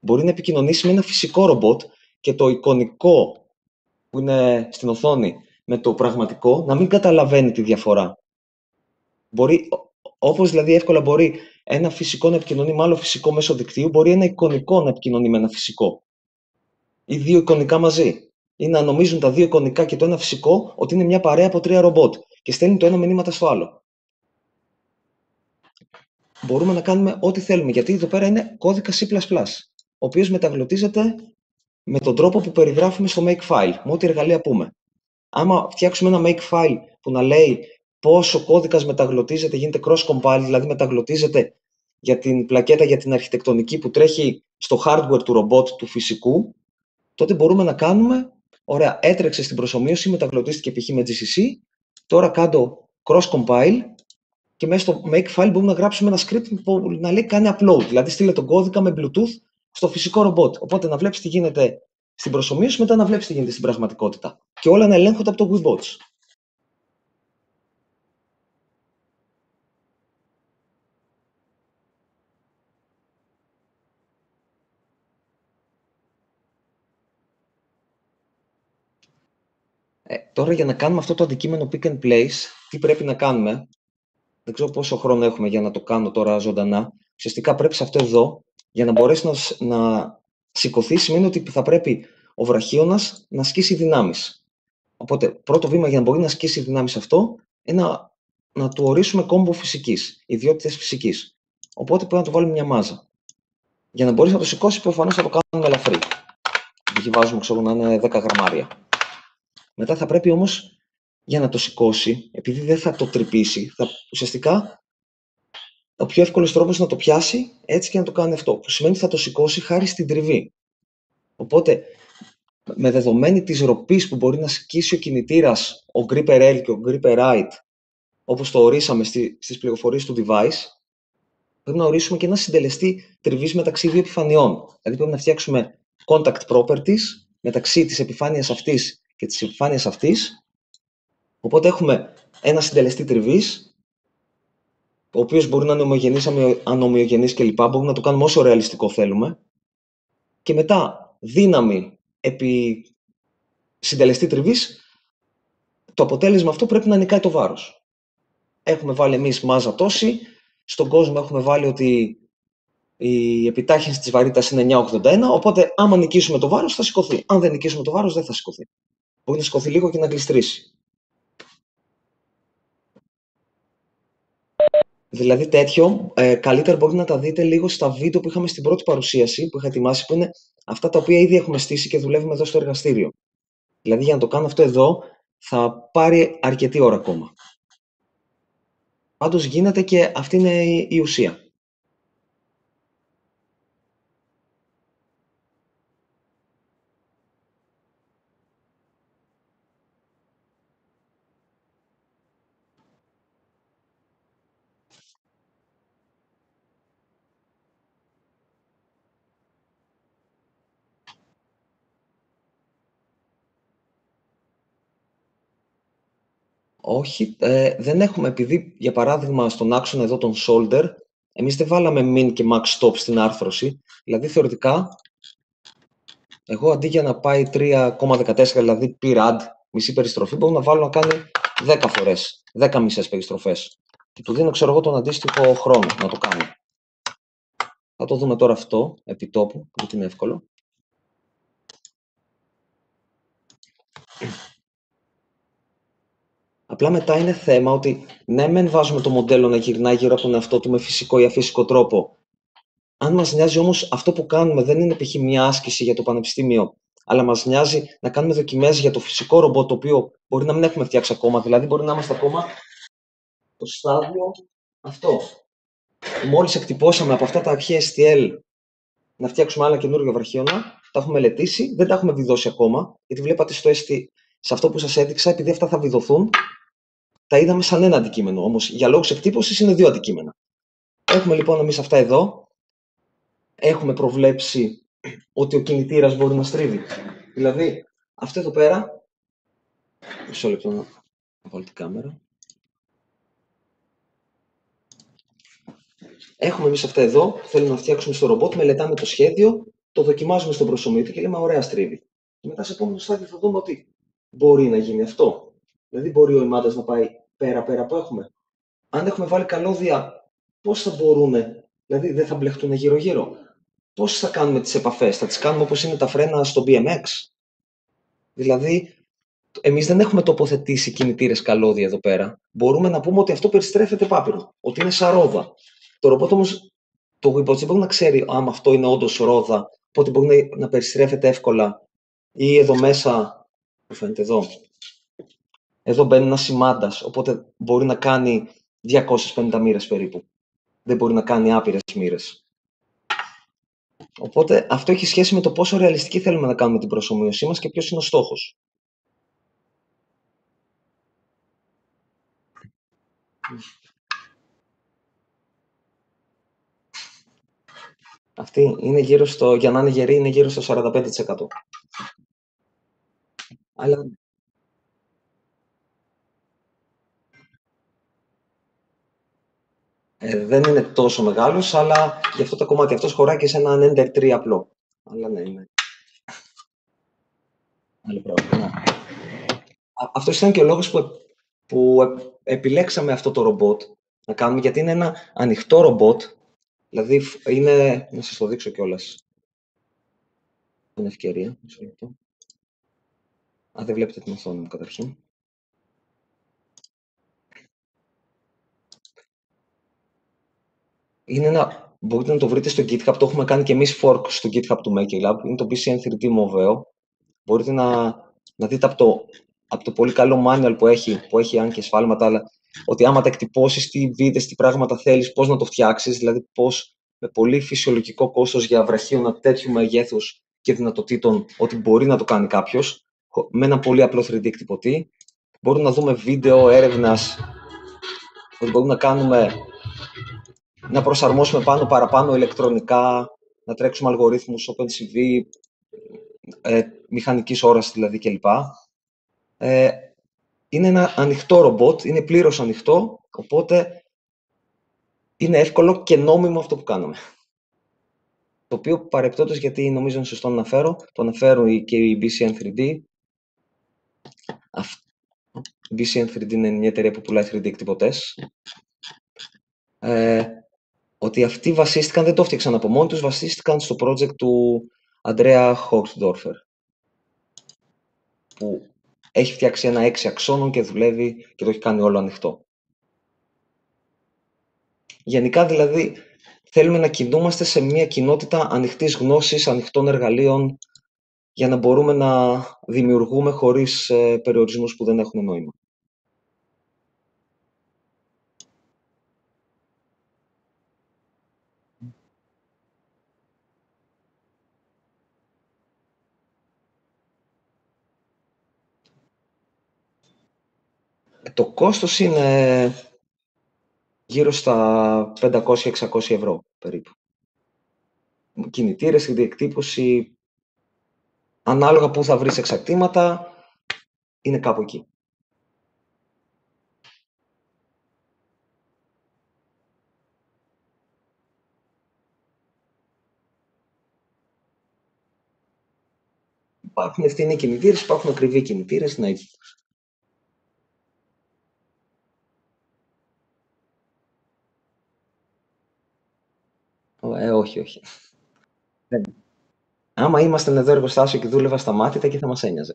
μπορεί να επικοινωνήσει με ένα φυσικό ρομπότ και το εικονικό που είναι στην οθόνη με το πραγματικό να μην καταλαβαίνει τη διαφορά. Όπως δηλαδή εύκολα μπορεί ένα φυσικό να επικοινωνεί με άλλο φυσικό μέσω δικτύου, μπορεί ένα εικονικό να επικοινωνεί με ένα φυσικό. Ή δύο εικονικά μαζί. Ή να νομίζουν τα δύο εικονικά και το ένα φυσικό ότι είναι μια παρέα από 3 ρομπότ και στέλνει το ένα μηνύματα στο άλλο. Μπορούμε να κάνουμε ό,τι θέλουμε, γιατί εδώ πέρα είναι κώδικα C++, ο οποίος μεταγλωτίζεται με τον τρόπο που περιγράφουμε στο makefile, με ό,τι εργαλεία πούμε. Άμα φτιάξουμε ένα makefile που να λέει πώς ο κώδικας μεταγλωτίζεται, γίνεται cross-compile, δηλαδή μεταγλωτίζεται για την πλακέτα, για την αρχιτεκτονική που τρέχει στο hardware του ρομπότ, του φυσικού, τότε μπορούμε να κάνουμε, ωραία, έτρεξε στην προσομοίωση, μεταγλωτίστηκε π.χ. με GCC, τώρα κάνω cross-compile και μέσα στο makefile μπορούμε να γράψουμε ένα script που να λέει κάνει upload, δηλαδή στείλε τον κώδικα με Bluetooth στο φυσικό ρομπότ. Οπότε να βλέπεις τι γίνεται στην προσομοίωση, μετά να βλέπεις τι γίνεται στην πραγματικότητα. Και όλα να ελέγχονται από το WeBots. Τώρα για να κάνουμε αυτό το αντικείμενο pick and place, τι πρέπει να κάνουμε, δεν ξέρω πόσο χρόνο έχουμε για να το κάνω τώρα ζωντανά, ουσιαστικά πρέπει σε αυτό εδώ, για να μπορέσει να σηκωθεί, σημαίνει ότι θα πρέπει ο βραχίωνας να ασκήσει δυνάμεις. Οπότε, πρώτο βήμα για να μπορεί να ασκήσει δυνάμεις αυτό, είναι να του ορίσουμε κόμπο φυσικής, ιδιότητες φυσικής. Οπότε πρέπει να του βάλουμε μια μάζα. Για να μπορείς να το σηκώσει, προφανώς θα το κάνουμε ελαφρύ. Εκεί βάζουμε, ξέρω, να είναι 10 γραμμάρια. Μετά θα πρέπει όμως για να το σηκώσει, επειδή δεν θα το τρυπήσει, ουσιαστικά ο πιο εύκολος τρόπος να το πιάσει έτσι και να το κάνει αυτό. Που σημαίνει ότι θα το σηκώσει χάρη στην τριβή. Οπότε, με δεδομένη της ροπής που μπορεί να σκίσει ο κινητήρας, ο gripper L και ο gripper right, όπως το ορίσαμε στις πληροφορίες του device, πρέπει να ορίσουμε και ένα συντελεστή τριβής μεταξύ δύο επιφανειών. Δηλαδή πρέπει να φτιάξουμε contact properties μεταξύ της επιφάνειας αυτής και της επιφάνειας αυτής. Οπότε έχουμε ένα συντελεστή τριβής, ο οποίος μπορεί να είναι ομοιογενής, ανομοιογενής κλπ. Μπορούμε να το κάνουμε όσο ρεαλιστικό θέλουμε. Και μετά δύναμη επί συντελεστή τριβής, το αποτέλεσμα αυτό πρέπει να νικάει το βάρος. Έχουμε βάλει εμείς μάζα τόση, στον κόσμο έχουμε βάλει ότι η επιτάχυνση της βαρύτητας είναι 981, οπότε άμα νικήσουμε το βάρος θα σηκωθεί. Αν δεν νικήσουμε το βάρος δεν θα σηκωθεί. Μπορεί να σηκωθεί λίγο και να γλιστρήσει. Δηλαδή τέτοιο, καλύτερα μπορεί να τα δείτε λίγο στα βίντεο που είχαμε στην πρώτη παρουσίαση, που είχα ετοιμάσει, που είναι αυτά τα οποία ήδη έχουμε στήσει και δουλεύουμε εδώ στο εργαστήριο. Δηλαδή για να το κάνω αυτό εδώ θα πάρει αρκετή ώρα ακόμα. Πάντως γίνεται και αυτή είναι η ουσία. Όχι, δεν έχουμε, επειδή για παράδειγμα στον άξονα εδώ τον shoulder, εμείς δεν βάλαμε min και max stop στην άρθρωση, δηλαδή θεωρητικά, εγώ αντί για να πάει 3,14, δηλαδή p-rad, μισή περιστροφή, μπορώ να βάλω να κάνει 10 φορές, 10 μισές περιστροφές. Και του δίνω, ξέρω εγώ, τον αντίστοιχο χρόνο να το κάνει. Θα το δούμε τώρα αυτό, επί τόπου, γιατί είναι εύκολο. Απλά μετά είναι θέμα ότι ναι, μεν βάζουμε το μοντέλο να γυρνάει γύρω από τον εαυτό του με φυσικό ή αφύσικο τρόπο. Αν μας νοιάζει όμως αυτό που κάνουμε δεν είναι π.χ. μια άσκηση για το πανεπιστήμιο, αλλά μας νοιάζει να κάνουμε δοκιμές για το φυσικό ρομπότ, το οποίο μπορεί να μην έχουμε φτιάξει ακόμα, δηλαδή μπορεί να είμαστε ακόμα στο στάδιο αυτό. Μόλις εκτυπώσαμε από αυτά τα αρχαία STL να φτιάξουμε άλλα καινούργια βραχίωνα, τα έχουμε μελετήσει, δεν τα έχουμε βιδώσει ακόμα, γιατί βλέπατε σε αυτό που σας έδειξα, επειδή αυτά θα βιδωθούν, τα είδαμε σαν ένα αντικείμενο. Όμως για λόγους εκτύπωσης είναι δύο αντικείμενα. Έχουμε λοιπόν εμείς αυτά εδώ. Έχουμε προβλέψει ότι ο κινητήρας μπορεί να στρίβει. Δηλαδή, αυτό εδώ πέρα. Μισό λεπτό να βάλω την κάμερα. Έχουμε εμείς αυτά εδώ. Θέλουμε να φτιάξουμε στο ρομπότ. Μελετάμε το σχέδιο. Το δοκιμάζουμε στον προσωμείωτη και λέμε: ωραία, στρίβει. Και μετά σε επόμενο στάδιο θα δούμε ότι μπορεί να γίνει αυτό. Δηλαδή, μπορεί ο ημάντας να πάει πέρα που έχουμε. Αν έχουμε βάλει καλώδια, πώς θα μπορούν, δηλαδή δεν θα μπλεχτούν γύρω-γύρω. Πώς θα κάνουμε τις επαφές, θα τις κάνουμε όπως είναι τα φρένα στο BMX. Δηλαδή, εμείς δεν έχουμε τοποθετήσει κινητήρες καλώδια εδώ πέρα. Μπορούμε να πούμε ότι αυτό περιστρέφεται πάπυρο, ότι είναι σαν ρόδα. Το ρομπότ όμως, το Weebots δεν μπορεί να ξέρει αν αυτό είναι όντως ρόδα, οπότε μπορεί να περιστρέφεται εύκολα. Ή εδώ μέσα, που φαίνεται εδώ μπαίνει ένας σημάντας, οπότε μπορεί να κάνει 250 μοίρες περίπου. Δεν μπορεί να κάνει άπειρες μοίρες. Οπότε αυτό έχει σχέση με το πόσο ρεαλιστική θέλουμε να κάνουμε την προσομοίωσή μας και ποιος είναι ο στόχος. Αυτή είναι γύρω στο, για να είναι γερή, είναι γύρω στο 45%. Αλλά δεν είναι τόσο μεγάλος, αλλά γι' αυτό το κομμάτι αυτός χωράει και σε ένα Ender 3 απλό. Αλλά ναι, είναι. Άλλο πράγμα. Αυτός ήταν και ο λόγος που επιλέξαμε αυτό το ρομπότ να κάνουμε, γιατί είναι ένα ανοιχτό ρομπότ. Δηλαδή είναι, να σας το δείξω κιόλας. Είναι ευκαιρία. Δεν βλέπετε την οθόνη μου καταρχήν. Μπορείτε να το βρείτε στο GitHub, το έχουμε κάνει και εμείς fork στο GitHub του Maker Lab. Είναι το BCN3D Moveo. Μπορείτε να δείτε από το πολύ καλό manual που έχει αν και σφάλματα, αλλά ότι άμα τα εκτυπώσεις, τι βίδες, τι πράγματα θέλεις, πώς να το φτιάξεις, δηλαδή πώς με πολύ φυσιολογικό κόστος για βραχίωνα τέτοιου μεγέθους και δυνατοτήτων, ότι μπορεί να το κάνει κάποιος, με ένα πολύ απλό 3D εκτυπωτή. Μπορούμε να δούμε βίντεο έρευνας, ότι μπορούμε να κάνουμε, να προσαρμόσουμε πάνω παραπάνω ηλεκτρονικά, να τρέξουμε αλγορίθμους OpenCV, μηχανικής όρασης δηλαδή κλπ. Είναι ένα ανοιχτό ρομπότ, είναι πλήρως ανοιχτό, οπότε είναι εύκολο και νόμιμο αυτό που κάνουμε. Το οποίο παρεπτόντως, γιατί νομίζω είναι σωστό να αναφέρω, το αναφέρουν και η BCN3D. Η BCN3D είναι μια εταιρεία που πουλάει 3D εκτυπωτές. Ότι αυτοί βασίστηκαν, δεν το έφτιαξαν από μόνοι τους, βασίστηκαν στο project του Andrea Hochsdorfer, που έχει φτιάξει ένα 6 αξώνων και δουλεύει και το έχει κάνει όλο ανοιχτό. Γενικά, δηλαδή, θέλουμε να κινούμαστε σε μια κοινότητα ανοιχτής γνώσης, ανοιχτών εργαλείων, για να μπορούμε να δημιουργούμε χωρίς περιορισμούς που δεν έχουν νόημα. Το κόστος είναι γύρω στα 500-600 ευρώ περίπου. Κινητήρες, διεκτύπωση, ανάλογα που θα βρεις εξαρτήματα, είναι κάπου εκεί. Υπάρχουν ευθυνοί κινητήρες, υπάρχουν ακριβοί κινητήρες. Ναι. Όχι. Άμα ήμασταν εδώ εργοστάσιο και δούλευα στα μάτια, και θα μας ένοιαζε.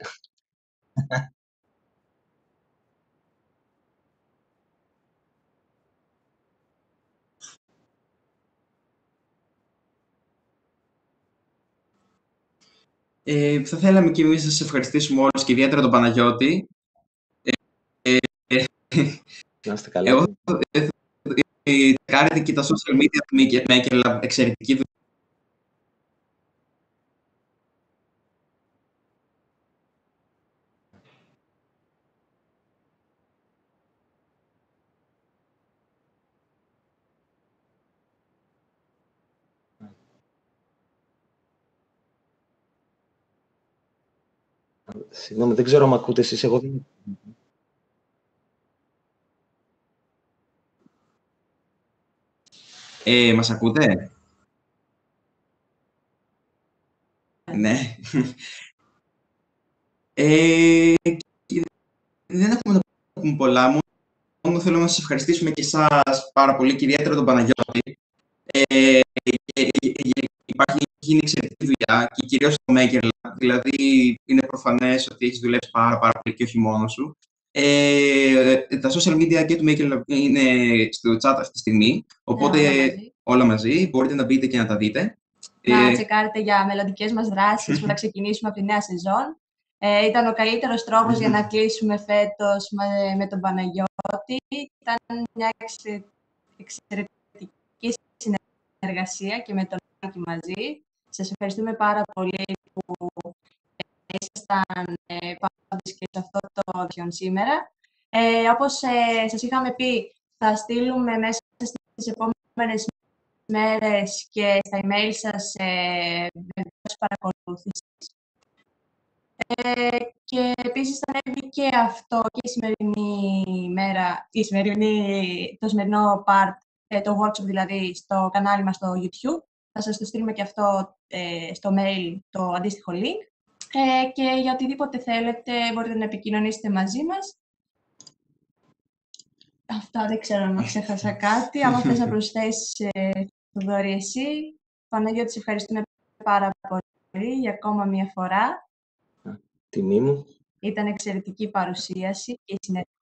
Θα θέλαμε και εμείς να σας ευχαριστήσουμε όλους και ιδιαίτερα τον Παναγιώτη. Να είστε καλά. Κάνετε και τα social media του Maker Lab, εξαιρετική δουλειά. Συγγνώμη, δεν ξέρω αν ακούτε εσείς, εγώ δεν... Μας ακούτε? Ναι. Δεν έχουμε να πούμε πολλά, μόνο θέλω να σας ευχαριστήσουμε και εσάς πάρα πολύ και ιδιαίτερα τον Παναγιώτη. Έχει γίνει εξαιρετική δουλειά και κυρίως στο Maker Lab, δηλαδή είναι προφανές ότι έχεις δουλέψει πάρα πολύ και όχι μόνο σου. Τα social media και του Maker Lab είναι στο chat αυτή τη στιγμή, οπότε όλα μαζί μπορείτε να μπείτε και να τα δείτε. Να τσεκάρετε για μελλοντικές μας δράσεις που θα ξεκινήσουμε από τη νέα σεζόν. Ήταν ο καλύτερος τρόπος για να κλείσουμε φέτος με τον Παναγιώτη. Ήταν μια εξαιρετική συνεργασία και με τον Άκη μαζί. Σας ευχαριστούμε πάρα πολύ που ήσασταν πάντες και σε αυτό το δίον σήμερα. Όπως σας είχαμε πει, θα στείλουμε μέσα στις επόμενες μέρες και στα email σας βεβαίως παρακολούθησης. Και επίσης θα ανέβει και αυτό και η σημερινή μέρα, το σημερινό part, το workshop δηλαδή, στο κανάλι μας στο YouTube. Θα σας το στείλουμε και αυτό στο mail, το αντίστοιχο link. Και για οτιδήποτε θέλετε μπορείτε να επικοινωνήσετε μαζί μας. Αυτά, δεν ξέρω αν ξέχασα κάτι. Αν θες να προσθέσεις, Θοδωρή, εσύ. Παναγιώτη, σε ευχαριστούμε πάρα πολύ για ακόμα μία φορά. Τιμή μου. Ήταν εξαιρετική παρουσίαση και η συνεργασία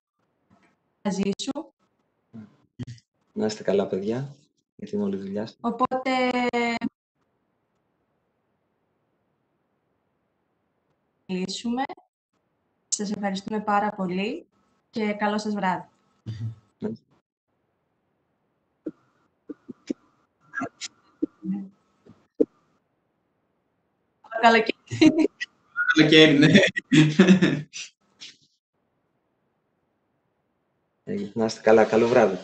μαζί σου. Να είστε καλά, παιδιά, για την όλη δουλειά σας. Οπότε, κλείσουμε. Σας ευχαριστούμε πάρα πολύ και καλό σας βράδυ. Καλοκαίρι. Καλοκαίρι, ναι. Να είστε καλά. Καλό βράδυ.